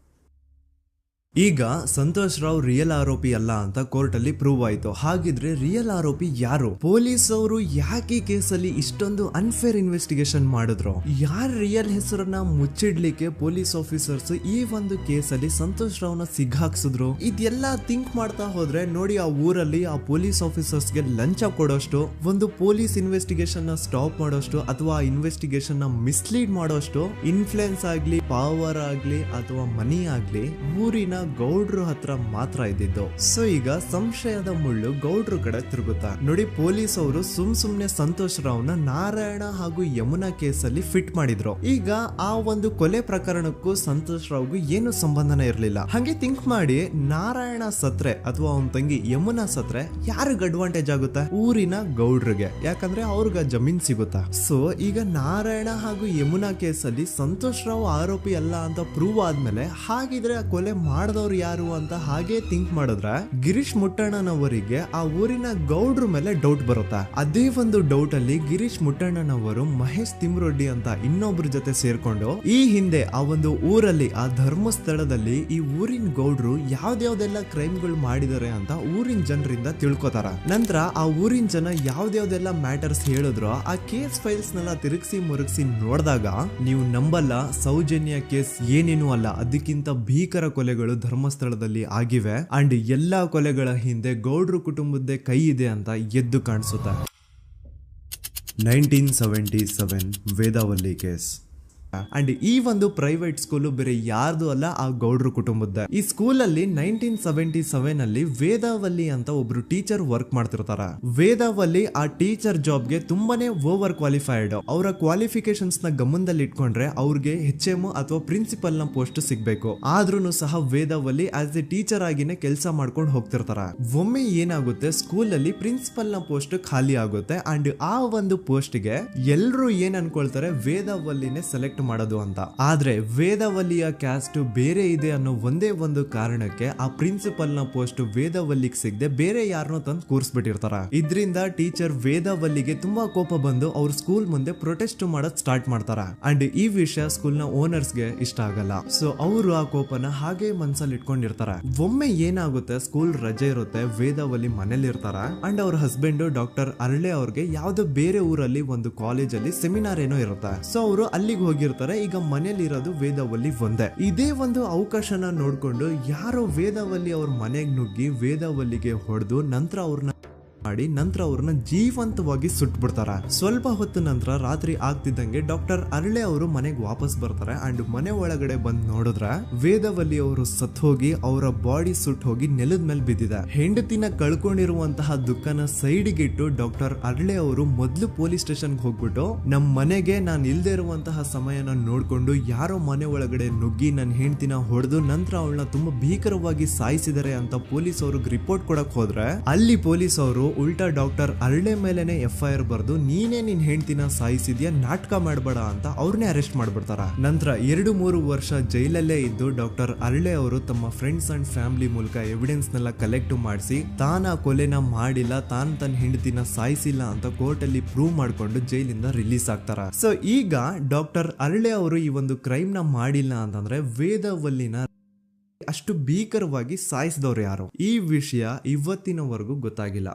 [SPEAKER 1] ಈಗ ಸಂತೋಷ್ ರಾವ್ ರಿಯಲ್ ಆರೋಪಿ ಅಲ್ಲ ಅಂತ ಕೋರ್ಟ್ ಅಲ್ಲಿ ಪ್ರೂವ್ ಆಯ್ತು. ಹಾಗಿದ್ರೆ ರಿಯಲ್ ಆರೋಪಿ ಯಾರು? ಪೊಲೀಸ್ ಅವರು ಯಾಕೆ ಕೇಸಲ್ಲಿ ಇಷ್ಟೊಂದು ಅನ್ಫೇರ್ ಇನ್ವೆಸ್ಟಿಗೇಷನ್ ಮಾಡಿದ್ರು? ಯಾರ ರಿಯಲ್ ಹೆಸರನ್ನ ಮುಚ್ಚಿಡ್ಲಿಕ್ಕೆ ಪೊಲೀಸ್ ಆಫೀಸರ್ಸ್ ಈ ಒಂದು ಕೇಸಲ್ಲಿ ಸಂತೋಷ್ ರಾವ್ನ ಸಿಗ್ಹಾಕ್ಸಿದ್ರು? ಇದೆಲ್ಲ ಥಿಂಕ್ ಮಾಡ್ತಾ ಹೋದ್ರೆ ನೋಡಿ ಆ ಊರಲ್ಲಿ ಆ ಪೊಲೀಸ್ ಆಫೀಸರ್ಸ್ಗೆ ಲಂಚ ಕೊಡೋಷ್ಟು, ಒಂದು ಪೊಲೀಸ್ ಇನ್ವೆಸ್ಟಿಗೇಷನ್ ನ ಸ್ಟಾಪ್ ಮಾಡೋಷ್ಟು ಅಥವಾ ಇನ್ವೆಸ್ಟಿಗೇಷನ್ ನ ಮಿಸ್ಲೀಡ್ ಮಾಡೋಷ್ಟು ಇನ್ಫ್ಲುಯೆನ್ಸ್ ಆಗ್ಲಿ, ಪವರ್ ಆಗ್ಲಿ ಅಥವಾ ಮನಿ ಆಗ್ಲಿ ಊರಿನ ಗೌಡ್ರು ಹತ್ರ ಮಾತ್ರ ಇದ್ದಿದ್ದು. ಸೊ ಈಗ ಸಂಶಯದ ಮುಳ್ಳು ಗೌಡ್ರು ಕಡೆ ತಿರುಗುತ್ತಾ. ನೋಡಿ ಪೊಲೀಸ್ ಅವರು ಸುಮ್ನೆ ಸಂತೋಷ್ ರಾವ್ನ ನಾರಾಯಣ ಹಾಗೂ ಯಮುನಾ ಕೇಸಲ್ಲಿ ಫಿಟ್ ಮಾಡಿದ್ರು. ಈಗ ಆ ಒಂದು ಕೊಲೆ ಪ್ರಕರಣಕ್ಕೂ ಸಂತೋಷ್ ರಾವ್ಗೂ ಏನು ಸಂಬಂಧನೇ ಇರ್ಲಿಲ್ಲ. ಹಂಗೆ ಥಿಂಕ್ ಮಾಡಿ ನಾರಾಯಣ ಸತ್ರೆ ಅಥವಾ ಅವನ ತಂಗಿ ಯಮುನಾ ಸತ್ರೆ ಯಾರಿಗ ಅಡ್ವಾಂಟೇಜ್ ಆಗುತ್ತೆ? ಊರಿನ ಗೌಡ್ರಿಗೆ, ಯಾಕಂದ್ರೆ ಅವ್ರಿಗೆ ಜಮೀನ್ ಸಿಗುತ್ತಾ. ಸೊ ಈಗ ನಾರಾಯಣ ಹಾಗೂ ಯಮುನಾ ಕೇಸಲ್ಲಿ ಸಂತೋಷ್ ರಾವ್ ಆರೋಪಿ ಅಲ್ಲ ಅಂತ ಪ್ರೂವ್ ಆದ್ಮೇಲೆ ಹಾಗಿದ್ರೆ ಆ ಕೊಲೆ ಮಾಡ್ದವ್ರು ಯಾರು ಅಂತ ಹಾಗೆ ಥಿಂಕ್ ಮಾಡಿದ್ರೆ ಗಿರೀಶ್ ಮುಟ್ಟಣ್ಣನವರಿಗೆ ಆ ಊರಿನ ಗೌಡ್ರ ಮೇಲೆ ಡೌಟ್ ಬರುತ್ತೆ. ಅದೇ ಒಂದು ಡೌಟ್ ಅಲ್ಲಿ ಗಿರೀಶ್ ಮುಟ್ಟಣ್ಣನವರು ಮಹೇಶ್ ತಿಮ್ರೊಡ್ಡಿ ಅಂತ ಇನ್ನೊಬ್ರ ಜೊತೆ ಸೇರ್ಕೊಂಡು ಈ ಹಿಂದೆ ಆ ಒಂದು ಊರಲ್ಲಿ ಆ ಧರ್ಮಸ್ಥಳದಲ್ಲಿ ಈ ಊರಿನ ಗೌಡ್ರು ಯಾವ್ದಾವ್ದೆಲ್ಲ ಕ್ರೈಮ್ ಗಳು ಮಾಡಿದಾರೆ ಅಂತ ಊರಿನ ಜನರಿಂದ ತಿಳ್ಕೊತಾರ. ನಂತರ ಆ ಊರಿನ ಜನ ಯಾವ್ದಾವ್ದೆಲ್ಲ ಮ್ಯಾಟರ್ಸ್ ಹೇಳಿದ್ರು ಆ ಕೇಸ್ ಫೈಲ್ಸ್ ನೆಲ್ಲ ತಿರುಗಿಸಿ ಮುರುಗಿಸಿ ನೋಡಿದಾಗ ನೀವು ನಂಬಲ್ಲ, ಸೌಜನ್ಯ ಕೇಸ್ ಏನೇನು ಅಲ್ಲ, ಅದಕ್ಕಿಂತ ಭೀಕರ ಕೊಲೆಗಳು ಧರ್ಮಸ್ಥಳದಲ್ಲಿ ಆಗಿವೆ ಅಂಡ್ ಎಲ್ಲಾ ಕೊಲೆಗಳ ಹಿಂದೆ ಗೌಡ್ರು ಕುಟುಂಬದ್ದೇ ಕೈ ಇದೆ ಅಂತ ಎದ್ದು ಕಾಣಿಸುತ್ತೆ. 1977 ವೇದಾವಲ್ಲಿ ಕೇಸ್. ಅಂಡ್ ಈ ಒಂದು ಪ್ರೈವೇಟ್ ಸ್ಕೂಲು ಬೇರೆ ಯಾರ್ದು ಅಲ್ಲ, ಆ ಗೌಡ್ರು ಕುಟುಂಬದ. ಈ ಸ್ಕೂಲ್ ಅಲ್ಲಿ 1977 ಅಲ್ಲಿ ವೇದಾವಲ್ಲಿ ಅಂತ ಒಬ್ರು ಟೀಚರ್ ವರ್ಕ್ ಮಾಡ್ತಿರ್ತಾರ. ವೇದಾವಲ್ಲಿ ಆ ಟೀಚರ್ ಜಾಬ್ ಗೆ ತುಂಬಾನೇ ಓವರ್ ಕ್ವಾಲಿಫೈಡ್. ಅವರ ಕ್ವಾಲಿಫಿಕೇಶನ್ಸ್ ನ ಗಮನದಲ್ಲಿ ಇಟ್ಕೊಂಡ್ರೆ ಅವ್ರಿಗೆ HM ಅಥವಾ ಪ್ರಿನ್ಸಿಪಲ್ ನ ಪೋಸ್ಟ್ ಸಿಗ್ಬೇಕು. ಆದ್ರೂ ಸಹ ವೇದಾವಲ್ಲಿ ಆಸ್ ಎ ಟೀಚರ್ ಆಗಿನೇ ಕೆಲಸ ಮಾಡ್ಕೊಂಡು ಹೋಗ್ತಿರ್ತಾರ. ಒಮ್ಮೆ ಏನಾಗುತ್ತೆ, ಸ್ಕೂಲ್ ಅಲ್ಲಿ ಪ್ರಿನ್ಸಿಪಲ್ ನ ಪೋಸ್ಟ್ ಖಾಲಿ ಆಗುತ್ತೆ ಅಂಡ್ ಆ ಒಂದು ಪೋಸ್ಟ್ ಗೆ ಎಲ್ರು ಏನ್ ಅನ್ಕೊಳ್ತಾರೆ, ವೇದಾವಲ್ಲಿನೇ ಸೆಲೆಕ್ಟ್ ಮಾಡೋದು ಅಂತ. ಆದ್ರೆ ವೇದಾವಲ್ಲಿಯ ಕ್ಯಾಸ್ಟ್ ಬೇರೆ ಇದೆ ಅನ್ನೋ ಒಂದೇ ಒಂದು ಕಾರಣಕ್ಕೆ ಆ ಪ್ರಿನ್ಸಿಪಲ್ ನ ಪೋಸ್ಟ್ ವೇದಾವಲ್ಲಿಗೆ ಸಿಗದೆ ಬೇರೆ ಯಾರನ್ನೋ ತಂದು ಕೂರಿಸ್ಬಿಟ್ಟಿರ್ತಾರ. ಇದರಿಂದ ಟೀಚರ್ ವೇದಾವಲ್ಲಿಗೆ ತುಂಬಾ ಕೋಪ ಬಂದು ಅವ್ರ ಸ್ಕೂಲ್ ಮುಂದೆ ಪ್ರೊಟೆಸ್ಟ್ ಮಾಡೋದ್ ಸ್ಟಾರ್ಟ್ ಮಾಡ್ತಾರ. ಅಂಡ್ ಈ ವಿಷಯ ಸ್ಕೂಲ್ ನ ಓನರ್ಸ್ ಗೆ ಇಷ್ಟ ಆಗಲ್ಲ. ಸೊ ಅವರು ಆ ಕೋಪನ ಹಾಗೆ ಮನ್ಸಲ್ಲಿ ಇಟ್ಕೊಂಡಿರ್ತಾರೆ. ಒಮ್ಮೆ ಏನಾಗುತ್ತೆ, ಸ್ಕೂಲ್ ರಜೆ ಇರುತ್ತೆ, ವೇದಾವಲ್ಲಿ ಮನೇಲಿ ಇರ್ತಾರ ಅಂಡ್ ಅವ್ರ ಹಸ್ಬೆಂಡ್ ಡಾಕ್ಟರ್ ಅರಳೆ ಅವ್ರಿಗೆ ಯಾವ್ದೋ ಬೇರೆ ಊರಲ್ಲಿ ಒಂದು ಕಾಲೇಜ್ ಅಲ್ಲಿ ಸೆಮಿನಾರ್ ಏನೋ ಇರುತ್ತೆ. ಸೊ ಅವರು ಅಲ್ಲಿಗೆ ಹೋಗಿರ್ತಾರೆ. ಈಗ ಮನೇಲಿ ಇರೋದು ವೇದಾವಲ್ಲಿ ಒಂದೇ. ಇದೇ ಒಂದು ಅವಕಾಶನ ನೋಡ್ಕೊಂಡು ಯಾರೋ ವೇದಾವಲ್ಲಿ ಅವ್ರ ಮನೆಗೆ ನುಗ್ಗಿ ವೇದಾವಲ್ಲಿಗೆ ಹೊಡೆದು ನಂತರ ಅವ್ರನ್ನ ಜೀವಂತವಾಗಿ ಸುಟ್ಬಿಡ್ತಾರ. ಸ್ವಲ್ಪ ಹೊತ್ತು ನಂತರ ರಾತ್ರಿ ಆಗ್ತಿದ್ದಂಗೆ ಡಾಕ್ಟರ್ ಅರಳೆ ಅವರು ಮನೆಗೆ ವಾಪಸ್ ಬರ್ತಾರೆ ಅಂಡ್ ಮನೆ ಒಳಗಡೆ ಬಂದ್ ನೋಡಿದ್ರೆ ವೇದಾವಲ್ಲಿ ಅವರು ಸತ್ ಹೋಗಿ ಅವರ ಬಾಡಿ ಸುಟ್ ಹೋಗಿ ನೆಲದ ಮೇಲೆ ಬಿದ್ದಿದೆ. ಹೆಂಡತಿನ ಕಳ್ಕೊಂಡಿರುವಂತಹ ದುಃಖನ ಸೈಡ್ಗೆ ಇಟ್ಟು ಡಾಕ್ಟರ್ ಅರಳೆ ಅವರು ಮೊದ್ಲು ಪೊಲೀಸ್ ಸ್ಟೇಷನ್ ಹೋಗ್ಬಿಟ್ಟು ನಮ್ ಮನೆಗೆ ನಾನ್ ಇಲ್ದೇ ಇರುವಂತಹ ಸಮಯನ ನೋಡ್ಕೊಂಡು ಯಾರೋ ಮನೆ ಒಳಗಡೆ ನುಗ್ಗಿ ನನ್ನ ಹೆಂಡತಿನ ಹೊಡೆದು ನಂತರ ಅವಳನ್ನ ತುಂಬಾ ಭೀಕರವಾಗಿ ಸಾಯಿಸಿದರೆ ಅಂತ ಪೊಲೀಸ್ ಅವ್ರಿಗೆ ರಿಪೋರ್ಟ್ ಕೊಡಕ್ ಹೋದ್ರೆ ಅಲ್ಲಿ ಪೊಲೀಸ್ ಅವರು ಉಲ್ಟಾ ಡಾಕ್ಟರ್ ಅರಳೆ ಮೇಲೆನೆ FIR ಬರ್ದು ನೀನೇ ನಿನ್ ಹೆಂಡತಿನ ಸಾಯಿಸಿದ್ಯಾ, ನಾಟಕ ಮಾಡಬೇಡ ಅಂತ ಅವ್ರನ್ನೇ ಅರೆಸ್ಟ್ ಮಾಡ್ಬಿಡ್ತಾರ. ನಂತರ 2-3 ವರ್ಷ ಜೈಲಲ್ಲೇ ಇದ್ದು ಡಾಕ್ಟರ್ ಅರಳೆ ಅವರು ತಮ್ಮ ಫ್ರೆಂಡ್ಸ್ ಅಂಡ್ ಫ್ಯಾಮಿಲಿ ಮೂಲಕ ಎವಿಡೆನ್ಸ್ ನೆಲ್ಲ ಕಲೆಕ್ಟ್ ಮಾಡಿಸಿ ತಾನ ಕೊಲೆನ ಮಾಡಿಲ್ಲ, ತನ್ನ ಹೆಂಡತಿನ ಸಾಯಿಸಿಲ್ಲ ಅಂತ ಕೋರ್ಟ್ ಅಲ್ಲಿ ಪ್ರೂವ್ ಮಾಡ್ಕೊಂಡು ಜೈಲಿಂದ ರಿಲೀಸ್ ಆಗ್ತಾರ. ಸೊ ಈಗ ಡಾಕ್ಟರ್ ಅರಳೆ ಅವರು ಈ ಒಂದು ಕ್ರೈಮ್ ನ ಮಾಡಿಲ್ಲ ಅಂತಂದ್ರೆ ವೇದಾವಲ್ಲಿನ ಅಷ್ಟು ಭೀಕರವಾಗಿ ಸಾಯಿಸಿದವ್ರು ಯಾರು, ಈ ವಿಷಯ ಇವತ್ತಿನವರೆಗೂ ಗೊತ್ತಾಗಿಲ್ಲ.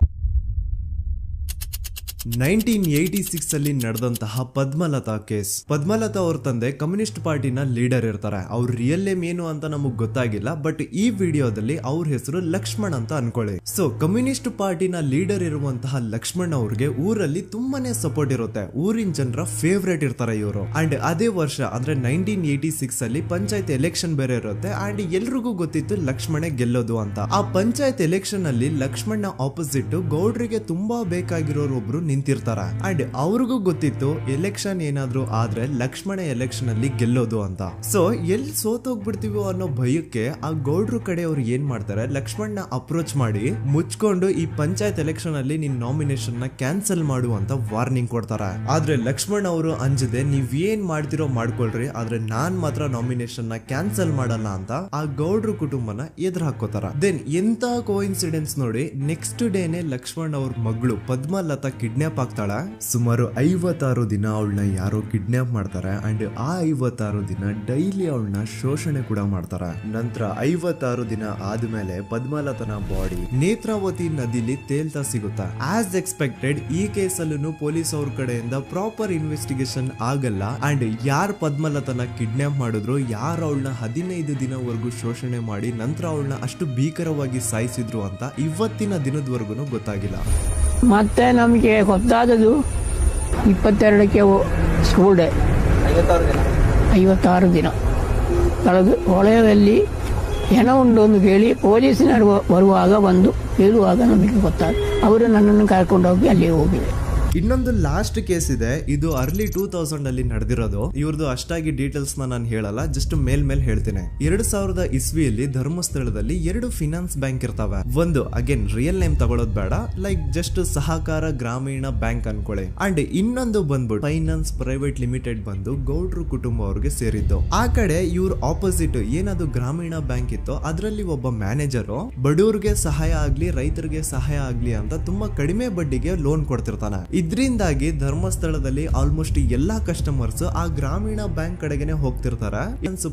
[SPEAKER 1] 1986 ಅಲ್ಲಿ ನಡೆದಂತಹ ಪದ್ಮಲತಾ ಕೇಸ್. ಪದ್ಮಲತಾ ಅವ್ರ ತಂದೆ ಕಮ್ಯುನಿಸ್ಟ್ ಪಾರ್ಟಿನ ಲೀಡರ್ ಇರ್ತಾರೆ. ಅವ್ರ ರಿಯಲ್ ನೇಮ್ ಏನು ಅಂತ ನಮಗ್ ಗೊತ್ತಾಗಿಲ್ಲ, ಬಟ್ ಈ ವಿಡಿಯೋದಲ್ಲಿ ಅವ್ರ ಹೆಸರು ಲಕ್ಷ್ಮಣ್ ಅಂತ ಅನ್ಕೊಳ್ಳಿ. ಸೊ ಕಮ್ಯುನಿಸ್ಟ್ ಪಾರ್ಟಿನ ಲೀಡರ್ ಇರುವಂತಹ ಲಕ್ಷ್ಮಣ್ ಅವ್ರಿಗೆ ಊರಲ್ಲಿ ತುಂಬಾನೇ ಸಪೋರ್ಟ್ ಇರುತ್ತೆ, ಊರಿನ ಜನರ ಫೇವ್ರೇಟ್ ಇರ್ತಾರೆ ಇವರು. ಅಂಡ್ ಅದೇ ವರ್ಷ ಅಂದ್ರೆ 1986 ಅಲ್ಲಿ ಪಂಚಾಯತ್ ಎಲೆಕ್ಷನ್ ಬೇರೆ ಇರುತ್ತೆ ಅಂಡ್ ಎಲ್ರಿಗೂ ಗೊತ್ತಿತ್ತು ಲಕ್ಷ್ಮಣೆ ಗೆಲ್ಲೋದು ಅಂತ. ಆ ಪಂಚಾಯತ್ ಎಲೆಕ್ಷನ್ ಅಲ್ಲಿ ಲಕ್ಷ್ಮಣ್ ಆಪೋಸಿಟ್ ಗೌಡ್ರಿಗೆ ತುಂಬಾ ಬೇಕಾಗಿರೋರು ಒಬ್ರು ನಿಂತಿರ್ತಾರ ಅಂಡ್ ಅವ್ರಿಗೂ ಗೊತ್ತಿತ್ತು ಎಲೆಕ್ಷನ್ ಏನಾದ್ರು ಆದ್ರೆ ಲಕ್ಷ್ಮಣ ಎಲೆಕ್ಷನ್ ಅಲ್ಲಿ ಗೆಲ್ಲೋದು ಅಂತ. ಸೊ ಎಲ್ಲಿ ಸೋತೋಗ್ಬಿಡ್ತೀವೋ ಅನ್ನೋ ಭಯಕ್ಕೆ ಆ ಗೌಡ್ರು ಕಡೆ ಅವ್ರು ಏನ್ ಮಾಡ್ತಾರೆ, ಲಕ್ಷ್ಮಣ್ನ ಅಪ್ರೋಚ್ ಮಾಡಿ ಮುಚ್ಕೊಂಡು ಈ ಪಂಚಾಯತ್ ಎಲೆಕ್ಷನ್ ಅಲ್ಲಿ ನಿನ್ ನಾಮಿನೇಷನ್ ನ ಕ್ಯಾನ್ಸಲ್ ಮಾಡು ಅಂತ ವಾರ್ನಿಂಗ್ ಕೊಡ್ತಾರ. ಆದ್ರೆ ಲಕ್ಷ್ಮಣ್ ಅವರು ಅಂಜದೆ ನೀವ್ ಏನ್ ಮಾಡ್ತಿರೋ ಮಾಡ್ಕೊಳ್ರಿ, ಆದ್ರೆ ನಾನ್ ಮಾತ್ರ ನಾಮಿನೇಷನ್ ನ ಕ್ಯಾನ್ಸಲ್ ಮಾಡಲ್ಲ ಅಂತ ಆ ಗೌಡ್ರು ಕುಟುಂಬನ ಎದುರು ಹಾಕೋತಾರ. ದೆನ್ ಎಂತ ಕೋಇನ್ಸಿಡೆನ್ಸ್ ನೋಡಿ, ನೆಕ್ಸ್ಟ್ ಡೇನೆ ಲಕ್ಷ್ಮಣ್ ಅವ್ರ ಮಗಳು ಪದ್ಮಲತಾ ಕಿಡ್ನಾಪ್ ಆಗ್ತಾಳ. ಸುಮಾರು 56 ದಿನ ಅವಳನ್ನ ಯಾರೋ ಕಿಡ್ನಾಪ್ ಮಾಡ್ತಾರೆ ಅಂಡ್ ಆ 56 ದಿನ ಡೈಲಿ ಅವಳನ್ನ ಶೋಷಣೆ ಕೂಡ ಮಾಡ್ತಾರ. ನಂತರ 56 ದಿನ ಆದ್ಮೇಲೆ ಪದ್ಮಲತನ ಬಾಡಿ ನೇತ್ರಾವತಿ ನದಿಲಿ ತೇಲ್ತಾ ಸಿಗುತ್ತಾ. ಆಸ್ ಎಕ್ಸ್ಪೆಕ್ಟೆಡ್ ಈ ಕೇಸಲ್ಲೂ ಪೊಲೀಸ್ ಅವ್ರ ಕಡೆಯಿಂದ ಪ್ರಾಪರ್ ಇನ್ವೆಸ್ಟಿಗೇಷನ್ ಆಗಲ್ಲ ಅಂಡ್ ಯಾರ್ ಪದ್ಮಲತನ ಕಿಡ್ನಾಪ್ ಮಾಡಿದ್ರು, ಯಾರು ಅವಳನ್ನ 15 ದಿನವರೆಗೂ ಶೋಷಣೆ ಮಾಡಿ ನಂತರ ಅವಳನ್ನ ಅಷ್ಟು ಭೀಕರವಾಗಿ ಸಾಯಿಸಿದ್ರು ಅಂತ ಇವತ್ತಿನ ದಿನದವರೆಗೂ ಗೊತ್ತಾಗಿಲ್ಲ.
[SPEAKER 2] ಮತ್ತೆ ನಮಗೆ ಗೊತ್ತಾದದು 22ಕ್ಕೆ ಸ್ಕೂಲ್ ಡೇ 56 ದಿನ ಕಳೆದು ಹೊಳೆಯಲ್ಲಿ ಹೆಣ ಉಂಡು ಅಂತ ಕೇಳಿ ಪೊಲೀಸಿನವರು ಬರುವಾಗ ಬಂದು ಹೇಳುವಾಗ ನಮಗೆ ಗೊತ್ತಾಗ ಅವರು ನನ್ನನ್ನು ಕರ್ಕೊಂಡೋಗಿ ಅಲ್ಲಿ ಹೋಗಿವೆ.
[SPEAKER 1] ಇನ್ನೊಂದು ಲಾಸ್ಟ್ ಕೇಸ್ ಇದೆ, ಇದು ಅರ್ಲಿ 2000 ಅಲ್ಲಿ ನಡೆದಿರೋದು. ಇವ್ರದ್ದು ಅಷ್ಟಾಗಿ ಡೀಟೇಲ್ಸ್ ನಾನು ಹೇಳಲ್ಲ, ಜಸ್ಟ್ ಮೇಲ್ ಹೇಳ್ತೀನಿ. 2000 ಇಸ್ವಿಯಲ್ಲಿ ಧರ್ಮಸ್ಥಳದಲ್ಲಿ 2 ಫಿನಾನ್ಸ್ ಬ್ಯಾಂಕ್ ಇರ್ತಾವೆ. ಒಂದು ಅಗೇನ್ ರಿಯಲ್ ನೇಮ್ ತಗೊಳ್ಳೋದು ಬೇಡ, ಲೈಕ್ ಜಸ್ಟ್ ಸಹಕಾರ ಗ್ರಾಮೀಣ ಬ್ಯಾಂಕ್ ಅನ್ಕೊಳ್ಳಿ. ಅಂಡ್ ಇನ್ನೊಂದು ಬಂದ್ಬಿಟ್ಟು ಫೈನಾನ್ಸ್ ಪ್ರೈವೇಟ್ ಲಿಮಿಟೆಡ್ ಬಂದು ಗೌಡ್ರು ಕುಟುಂಬ ಅವ್ರಿಗೆ ಸೇರಿದ್ದು. ಆ ಕಡೆ ಇವ್ರ ಆಪೋಸಿಟ್ ಏನದು ಗ್ರಾಮೀಣ ಬ್ಯಾಂಕ್ ಇತ್ತು, ಅದರಲ್ಲಿ ಒಬ್ಬ ಮ್ಯಾನೇಜರ್ ಬಡವ್ರಿಗೆ ಸಹಾಯ ಆಗ್ಲಿ ರೈತರಿಗೆ ಸಹಾಯ ಆಗ್ಲಿ ಅಂತ ತುಂಬಾ ಕಡಿಮೆ ಬಡ್ಡಿಗೆ ಲೋನ್ ಕೊಡ್ತಿರ್ತಾನೆ. ಇದರಿಂದಾಗಿ ಧರ್ಮಸ್ಥಳದಲ್ಲಿ ಆಲ್ಮೋಸ್ಟ್ ಎಲ್ಲಾ ಕಸ್ಟಮರ್ಸ್ ಆ ಗ್ರಾಮೀಣ ಬ್ಯಾಂಕ್ ಕಡೆಗೆ ಹೋಗ್ತಿರ್ತಾರೆ,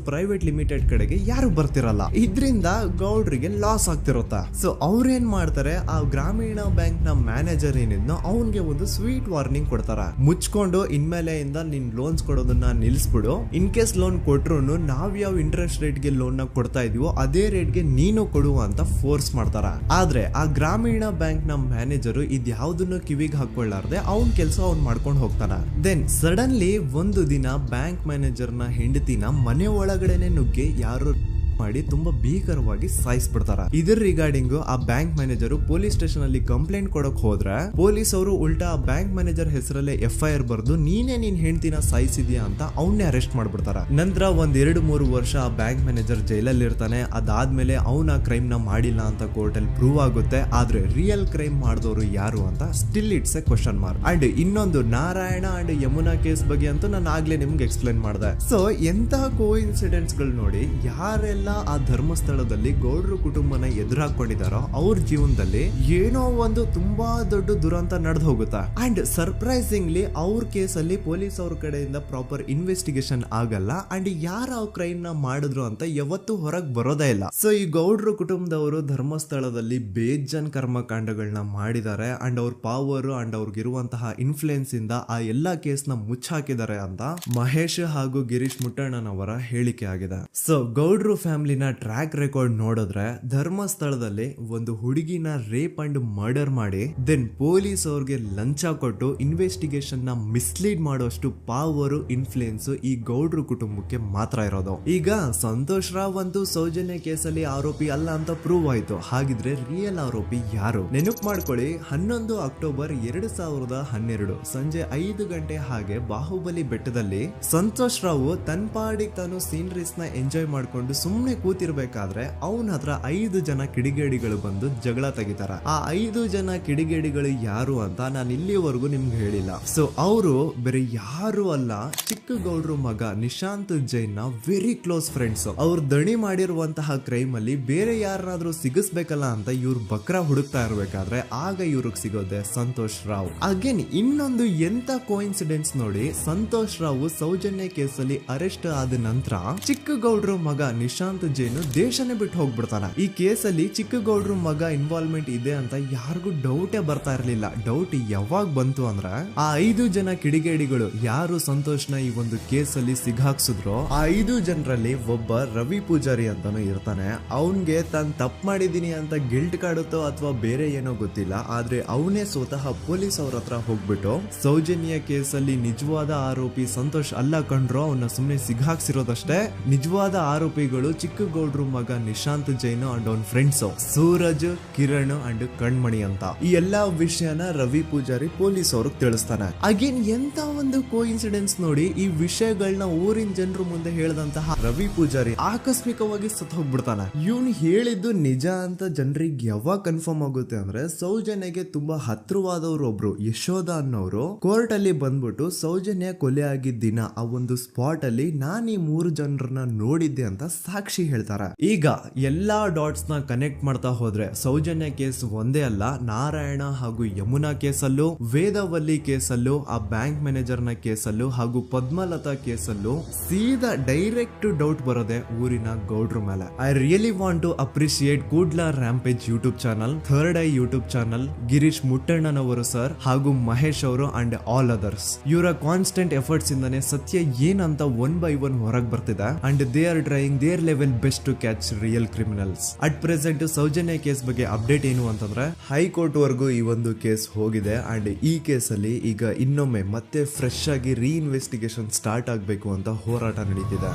[SPEAKER 1] ಪ್ರೈವೇಟ್ ಲಿಮಿಟೆಡ್ ಕಡೆಗೆ ಯಾರು ಬರ್ತಿರಲ್ಲ. ಇದರಿಂದ ಗೌಡ್ರಿಗೆ ಲಾಸ್ ಆಗ್ತಿರುತ್ತಾ. ಸೊ ಅವ್ರೇನ್ ಮಾಡ್ತಾರೆ, ಆ ಗ್ರಾಮೀಣ ಬ್ಯಾಂಕ್ ನ ಮ್ಯಾನೇಜರ್ ಏನಿದ್ನೋ ಅವನ್ಗೆ ಒಂದು ಸ್ವೀಟ್ ವಾರ್ನಿಂಗ್ ಕೊಡ್ತಾರ, ಮುಚ್ಕೊಂಡು ಇನ್ಮೇಲೆ ಇಂದ ನಿನ್ ಲೋನ್ಸ್ ಕೊಡೋದನ್ನ ನಿಲ್ಸ್ಬಿಡು. ಇನ್ ಕೇಸ್ ಲೋನ್ ಕೊಟ್ರು ನಾವ್ ಯಾವ ಇಂಟ್ರೆಸ್ಟ್ ರೇಟ್ ಗೆ ಲೋನ್ ನ ಕೊಡ್ತಾ ಇದೀವೋ ಅದೇ ರೇಟ್ ಗೆ ನೀನು ಕೊಡುವ ಅಂತ ಫೋರ್ಸ್ ಮಾಡ್ತಾರ. ಆದ್ರೆ ಆ ಗ್ರಾಮೀಣ ಬ್ಯಾಂಕ್ ನ ಮ್ಯಾನೇಜರ್ ಇದ್ಯಾವುದನ್ನು ಕಿವಿಗೆ ಹಾಕೊಳ್ಳಾರ್ದೆ ಅವನ್ ಕೆಲಸ ಅವ್ನ್ ಮಾಡ್ಕೊಂಡು ಹೋಗ್ತಾನ. ದೆನ್ ಸಡನ್ಲಿ ಒಂದು ದಿನ ಬ್ಯಾಂಕ್ ಮ್ಯಾನೇಜರ್ ನ ಹೆಂಡತಿನ ಮನೆ ಒಳಗಡೆನೆ ನುಗ್ಗಿ ಯಾರು ಮಾಡಿ ತುಂಬಾ ಭೀಕರವಾಗಿ ಸಾಯಿಸ್ಬಿಡ್ತಾರ. ಇದರ ರಿಗಾರ್ಡಿಂಗ್ ಆ ಬ್ಯಾಂಕ್ ಮ್ಯಾನೇಜರ್ ಪೊಲೀಸ್ ಸ್ಟೇಷನ್ ಅಲ್ಲಿ ಕಂಪ್ಲೇಂಟ್ ಕೊಡಕ್ ಹೋದ್ರೆ ಪೊಲೀಸ್ ಅವರು ಉಲ್ಟಾ ಆ ಬ್ಯಾಂಕ್ ಮ್ಯಾನೇಜರ್ ಹೆಸರಲ್ಲೇ FIR ಬರ್ದು ನೀನೇ ನಿನ್ ಹೆಂಡತಿನ ಸಾಯಿಸಿದ್ಯಾ ಅಂತ ಅವನ್ನೇ ಅರೆಸ್ಟ್ ಮಾಡ್ಬಿಡ್ತಾರ. ನಂತರ 1-2-3 ವರ್ಷ ಆ ಬ್ಯಾಂಕ್ ಮ್ಯಾನೇಜರ್ ಜೈಲಲ್ಲಿ ಇರ್ತಾನೆ. ಅದಾದ್ಮೇಲೆ ಅವನ ಕ್ರೈಮ್ ನ ಮಾಡಿಲ್ಲ ಅಂತ ಕೋರ್ಟ್ ಅಲ್ಲಿ ಪ್ರೂವ್ ಆಗುತ್ತೆ. ಆದ್ರೆ ರಿಯಲ್ ಕ್ರೈಮ್ ಮಾಡಿದವರು ಯಾರು ಅಂತ still it's A question mark. And ಇನ್ನೊಂದು ನಾರಾಯಣ ಅಂಡ್ ಯಮುನಾ ಕೇಸ್ ಬಗ್ಗೆ ಅಂತೂ ನಾನು ಆಗ್ಲೇ ನಿಮ್ಗೆ ಎಕ್ಸ್ಪ್ಲೇನ್ ಮಾಡಿದೆ. ಸೊ ಎಂತಹ ಕೋ ಇನ್ಸಿಡೆಂಟ್ಸ್ ಗಳು ನೋಡಿ, ಯಾರೆಲ್ಲ ಆ ಧರ್ಮಸ್ಥಳದಲ್ಲಿ ಗೌಡ್ರು ಕುಟುಂಬನ ಎದುರಾಕೊಂಡಿದಾರೋ ಅವ್ರ ಜೀವನದಲ್ಲಿ ಏನೋ ಒಂದು ತುಂಬಾ ದೊಡ್ಡ ದುರಂತ ನಡೆದು ಹೋಗುತ್ತಾ. ಅಂಡ್ ಸರ್ಪ್ರೈಸಿಂಗ್ಲಿ ಅವ್ರ ಕೇಸಲ್ಲಿ ಪೊಲೀಸ್ ಅವ್ರ ಕಡೆಯಿಂದ ಪ್ರಾಪರ್ ಇನ್ವೆಸ್ಟಿಗೇಷನ್ ಆಗಲ್ಲ. ಅಂಡ್ ಯಾರ ಆ ಕ್ರೈಮ್ ನ ಮಾಡಿದ್ರು ಅಂತ ಯಾವತ್ತೂ ಹೊರಗೆ ಬರೋದೇ ಇಲ್ಲ. ಸೊ ಈ ಗೌಡ್ರು ಕುಟುಂಬದವರು ಧರ್ಮಸ್ಥಳದಲ್ಲಿ ಬೇಜನ್ ಕರ್ಮಕಾಂಡಗಳನ್ನ ಮಾಡಿದ್ದಾರೆ. ಅಂಡ್ ಅವ್ರ ಪವರ್ ಅಂಡ್ ಅವ್ರಿಗಿರುವಂತಹ ಇನ್ಫ್ಲೂಯೆನ್ಸ್ ಇಂದ ಆ ಎಲ್ಲಾ ಕೇಸ್ ನ ಮುಚ್ಚಾಕಿದ್ದಾರೆ ಅಂತ ಮಹೇಶ್ ಹಾಗೂ ಗಿರೀಶ್ ಮುಟ್ಟಣ್ಣನವರ ಹೇಳಿಕೆ ಆಗಿದೆ. ಸೊ ಗೌಡ್ರು ಫ್ಯಾಮಿಲಿನ ಟ್ರ್ಯಾಕ್ ರೆಕಾರ್ಡ್ ನೋಡಿದ್ರೆ ಧರ್ಮಸ್ಥಳದಲ್ಲಿ ಒಂದು ಹುಡುಗಿನ ರೇಪ್ ಅಂಡ್ ಮರ್ಡರ್ ಮಾಡಿ ದೆನ್ ಪೊಲೀಸ್ ಅವ್ರಿಗೆ ಲಂಚ ಕೊಟ್ಟು ಇನ್ವೆಸ್ಟಿಗೇಷನ್ ನ ಮಿಸ್ಲೀಡ್ ಮಾಡುವಷ್ಟು ಪವರ್ ಇನ್ಫ್ಲೂಯೆನ್ಸ್ ಈ ಗೌಡ್ರು ಕುಟುಂಬಕ್ಕೆ ಮಾತ್ರ ಇರೋದು. ಈಗ ಸಂತೋಷ್ ರಾವ್ ಅಂತೂ ಸೌಜನ್ಯ ಕೇಸಲ್ಲಿ ಆರೋಪಿ ಅಲ್ಲ ಅಂತ ಪ್ರೂವ್ ಆಯ್ತು. ಹಾಗಿದ್ರೆ ರಿಯಲ್ ಆರೋಪಿ ಯಾರು? ನೆನಪು ಮಾಡ್ಕೊಳ್ಳಿ, 11 ಅಕ್ಟೋಬರ್ 2012 ಸಂಜೆ 5 ಗಂಟೆ ಹಾಗೆ ಬಾಹುಬಲಿ ಬೆಟ್ಟದಲ್ಲಿ ಸಂತೋಷ್ ರಾವ್ ತನ್ನ ಪಾಡಿಗೆ ತಾನು ಸೀನರೀಸ್ ನ ಎಂಜಾಯ್ ಮಾಡ್ಕೊಂಡು ಸುಮ್ಮನೆ ಕೂತಿರ್ಬೇಕಾದ್ರೆ ಅವನ ಹತ್ರ 5 ಜನ ಕಿಡಿಗೇಡಿಗಳು ಬಂದು ಜಗಳ ತೆಗಿತಾರ. ಆ 5 ಜನ ಕಿಡಿಗೇಡಿಗಳು ಯಾರು ಅಂತ ನಾನು ಇಲ್ಲಿವರೆಗೂ ನಿಮ್ಗೆ ಹೇಳಿಲ್ಲ. ಸೊ ಅವರು ಬೇರೆ ಯಾರು ಅಲ್ಲ, ಚಿಕ್ಕ ಗೌಡ್ರು ಮಗ ನಿಶಾಂತ್ ಜೈನ್ ನ ವೆರಿ ಕ್ಲೋಸ್ ಫ್ರೆಂಡ್ಸ್. ಅವ್ರು ದಣಿ ಮಾಡಿರುವಂತಹ ಕ್ರೈಮ್ ಅಲ್ಲಿ ಬೇರೆ ಯಾರನ್ನಾದ್ರೂ ಸಿಗಿಸ್ಬೇಕಲ್ಲ ಅಂತ ಇವ್ರು ಬಕ್ರ ಹುಡುಕ್ತಾ ಇರ್ಬೇಕಾದ್ರೆ ಆಗ ಇವ್ರಿಗೆ ಸಿಗೋದೆ ಸಂತೋಷ್ ರಾವ್. ಅಗೇನ್ ಇನ್ನೊಂದು ಎಂತ ಕೋಇನ್ಸಿಡೆನ್ಸ್ ನೋಡಿ, ಸಂತೋಷ್ ರಾವ್ ಸೌಜನ್ಯ ಕೇಸಲ್ಲಿ ಅರೆಸ್ಟ್ ಆದ ನಂತರ ಚಿಕ್ಕ ಗೌಡ್ರು ಮಗ ನಿಶಾಂತ್ ಜೈನ್ ದೇಶನೇ ಬಿಟ್ಟು ಹೋಗ್ಬಿಡ್ತಾನೆ. ಈ ಕೇಸಲ್ಲಿ ಚಿಕ್ಕ ಗೌಡ್ರು ಮಗ ಇನ್ವಾಲ್ವ್ಮೆಂಟ್ ಇದೆ ಅಂತ ಯಾರಿಗೂ ಡೌಟೇ ಬರ್ತಾ ಇರ್ಲಿಲ್ಲ. ಡೌಟ್ ಯಾವಾಗ ಬಂತು ಅಂದ್ರೆ ಆ 5 ಜನ ಕಿಡಿಗೇಡಿಗಳು ಯಾರು ಸಂತೋಷ್ನ ಈ ಒಂದು ಕೇಸಲ್ಲಿ ಸಿಗಾಕ್ಸಿದ್ರು ಆ 5 ಜನರಲ್ಲಿ ಒಬ್ಬ ರವಿ ಪೂಜಾರಿ ಅಂತಾನು ಇರ್ತಾನೆ. ಅವನ್ಗೆ ತಾನು ತಪ್ಪು ಮಾಡಿದೀನಿ ಅಂತ ಗಿಲ್ಟ್ ಕಾಡುತ್ತೋ ಅಥವಾ ಬೇರೆ ಏನೋ ಗೊತ್ತಿಲ್ಲ, ಆದ್ರೆ ಅವನೇ ಸ್ವತಃ ಪೊಲೀಸ್ ಅವ್ರ ಹತ್ರ ಹೋಗ್ಬಿಟ್ಟು ಸೌಜನ್ಯ ಕೇಸಲ್ಲಿ ನಿಜವಾದ ಆರೋಪಿ ಸಂತೋಷ್ ಅಲ್ಲ ಕಂಡ್ರು, ಅವನ್ನ ಸುಮ್ನೆ ಸಿಗಾಕ್ಸಿರೋದಷ್ಟೇ, ನಿಜವಾದ ಆರೋಪಿಗಳು ಚಿಕ್ಕ ಗೌಡ್ರು ಮಗ ನಿಶಾಂತ್ ಜೈನ್ ಅಂಡ್ ಅವನ್ ಫ್ರೆಂಡ್ಸ್ ಸೂರಜ್, ಕಿರಣ್ ಅಂಡ್ ಕಣ್ಮಣಿ ಅಂತ. ಈ ಎಲ್ಲಾ ವಿಷಯನ ರವಿ ಪೂಜಾರಿ ಪೊಲೀಸ್ ಅವ್ರಿಗೆ ತಿಳಿಸ್ತಾನೆ. ಅಗೇನ್ ಎಂತ ಒಂದು ಕೋಇನ್ಸಿಡೆನ್ಸ್ ನೋಡಿ, ಈ ವಿಷಯಗಳನ್ನ ಊರಿನ ಜನರು ಮುಂದೆ ಹೇಳಿದಂತಹ ರವಿ ಪೂಜಾರಿ ಆಕಸ್ಮಿಕವಾಗಿ ಸತ್ತು ಹೋಗ್ಬಿಡ್ತಾನೆ. ಇವನು ಹೇಳಿದ್ದು ನಿಜ ಅಂತ ಜನರಿಗೆ ಯಾವಾಗ ಕನ್ಫರ್ಮ್ ಆಗುತ್ತೆ ಅಂದ್ರೆ ಸೌಜನ್ಯಗೆ ತುಂಬಾ ಹತ್ರವಾದವ್ರು ಒಬ್ರು ಯಶೋಧ ಅನ್ನೋರು ಕೋರ್ಟ್ ಅಲ್ಲಿ ಬಂದ್ಬಿಟ್ಟು ಸೌಜನ್ಯ ಕೊಲೆ ಆಗಿದ್ದ ದಿನ ಆ ಒಂದು ಸ್ಪಾಟ್ ಅಲ್ಲಿ ನಾನು ಈ 3 ಜನರನ್ನ ನೋಡಿದ್ದೆ ಅಂತ ಸಾಕ್ಷಿ ಹೇಳ್ತಾರೆ. ಈಗ ಎಲ್ಲಾ ಡಾಟ್ಸ್ ನ ಕನೆಕ್ಟ್ ಮಾಡ್ತಾ ಹೋದ್ರೆ ಸೌಜನ್ಯ ಕೇಸ್ ಒಂದೇ ಅಲ್ಲ, ನಾರಾಯಣ ಹಾಗೂ ಯಮುನಾ ಕೇಸಲ್ಲೂ, ವೇದವಲ್ಲಿ ಕೇಸಲ್ಲೂ, ಆ ಬ್ಯಾಂಕ್ ಮ್ಯಾನೇಜರ್ ನ ಕೇಸಲ್ಲೂ ಹಾಗೂ ಪದ್ಮಲತಾ ಕೇಸಲ್ಲೂ ಸೀದಾ ಡೈರೆಕ್ಟ್ ಡೌಟ್ ಬರೋದೆ ಊರಿನ ಗೌಡ್ರ ಮೇಲೆ. I really want to appreciate Kudla rampage YouTube channel, third eye YouTube channel, Girish ಮುಟ್ಟಣ್ಣನವರು ಸರ್ ಹಾಗೂ ಮಹೇಶ್ ಅವರು ಅಂಡ್ ಆಲ್ ಅದರ್ಸ್. ಇವರ ಕಾನ್ಸ್ಟೆಂಟ್ ಎಫರ್ಟ್ಸ್ ಇಂದಾನೆ ಸತ್ಯ ಏನಂತ 1 by 1 ಹೊರಗೆ ಬರ್ತಿದೆ and they are trying their level best to catch real criminals. At present Sowjanya case ಬಗ್ಗೆ ಅಪ್ಡೇಟ್ ಏನು ಅಂತಂದ್ರೆ ಹೈಕೋರ್ಟ್ ವರೆಗೂ ಈ ಒಂದು ಕೇಸ್ ಹೋಗಿದೆ ಅಂಡ್ ಈ ಕೇಸಲ್ಲಿ ಈಗ ಇನ್ನೊಮ್ಮೆ ಮತ್ತೆ ಫ್ರೆಶ್ ಆಗಿ ರೀಇನ್ವೆಸ್ಟಿಗೇಷನ್ ಸ್ಟಾರ್ಟ್ ಆಗಬೇಕು ಅಂತ ಹೋರಾಟ ನಡೀತಿದೆ.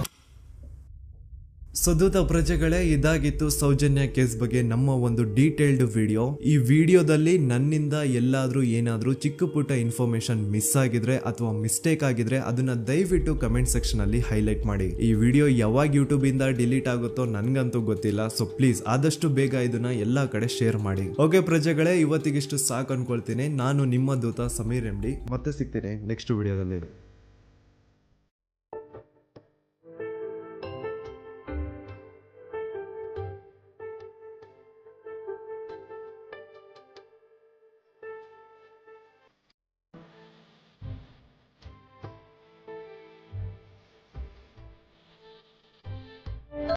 [SPEAKER 1] ಸದುತ ಪ್ರಜೆಗಳೇ, ಇದಾಗಿತ್ತು ಸೌಜನ್ಯ ಕೇಸ್ ಬಗ್ಗೆ ನಮ್ಮ ಒಂದು ಡೀಟೇಲ್ಡ್ ವಿಡಿಯೋ. ಈ ವಿಡಿಯೋದಲ್ಲಿ ನನ್ನಿಂದ ಎಲ್ಲಾದ್ರೂ ಏನಾದ್ರೂ ಚಿಕ್ಕ ಪುಟ್ಟ ಇನ್ಫಾರ್ಮೇಶನ್ ಮಿಸ್ ಆಗಿದ್ರೆ ಅಥವಾ ಮಿಸ್ಟೇಕ್ ಆಗಿದ್ರೆ ಅದನ್ನ ದಯವಿಟ್ಟು ಕಮೆಂಟ್ ಸೆಕ್ಷನ್ ಅಲ್ಲಿ ಹೈಲೈಟ್ ಮಾಡಿ. ಈ ವಿಡಿಯೋ ಯಾವಾಗ ಯೂಟ್ಯೂಬ್ ಇಂದ ಡಿಲೀಟ್ ಆಗುತ್ತೋ ನನ್ಗಂತೂ ಗೊತ್ತಿಲ್ಲ. ಸೊ ಪ್ಲೀಸ್ ಆದಷ್ಟು ಬೇಗ ಇದನ್ನ ಎಲ್ಲಾ ಕಡೆ ಶೇರ್ ಮಾಡಿ. ಓಕೆ ಪ್ರಜೆಗಳೇ, ಇವತ್ತಿಗಿಷ್ಟು ಸಾಕು ಅನ್ಕೊಳ್ತೀನಿ. ನಾನು ನಿಮ್ಮ ದೂತ ಸಮೀರ್ MD. ಮತ್ತೆ ಸಿಗ್ತೀನಿ ನೆಕ್ಸ್ಟ್ ವಿಡಿಯೋದಲ್ಲಿ.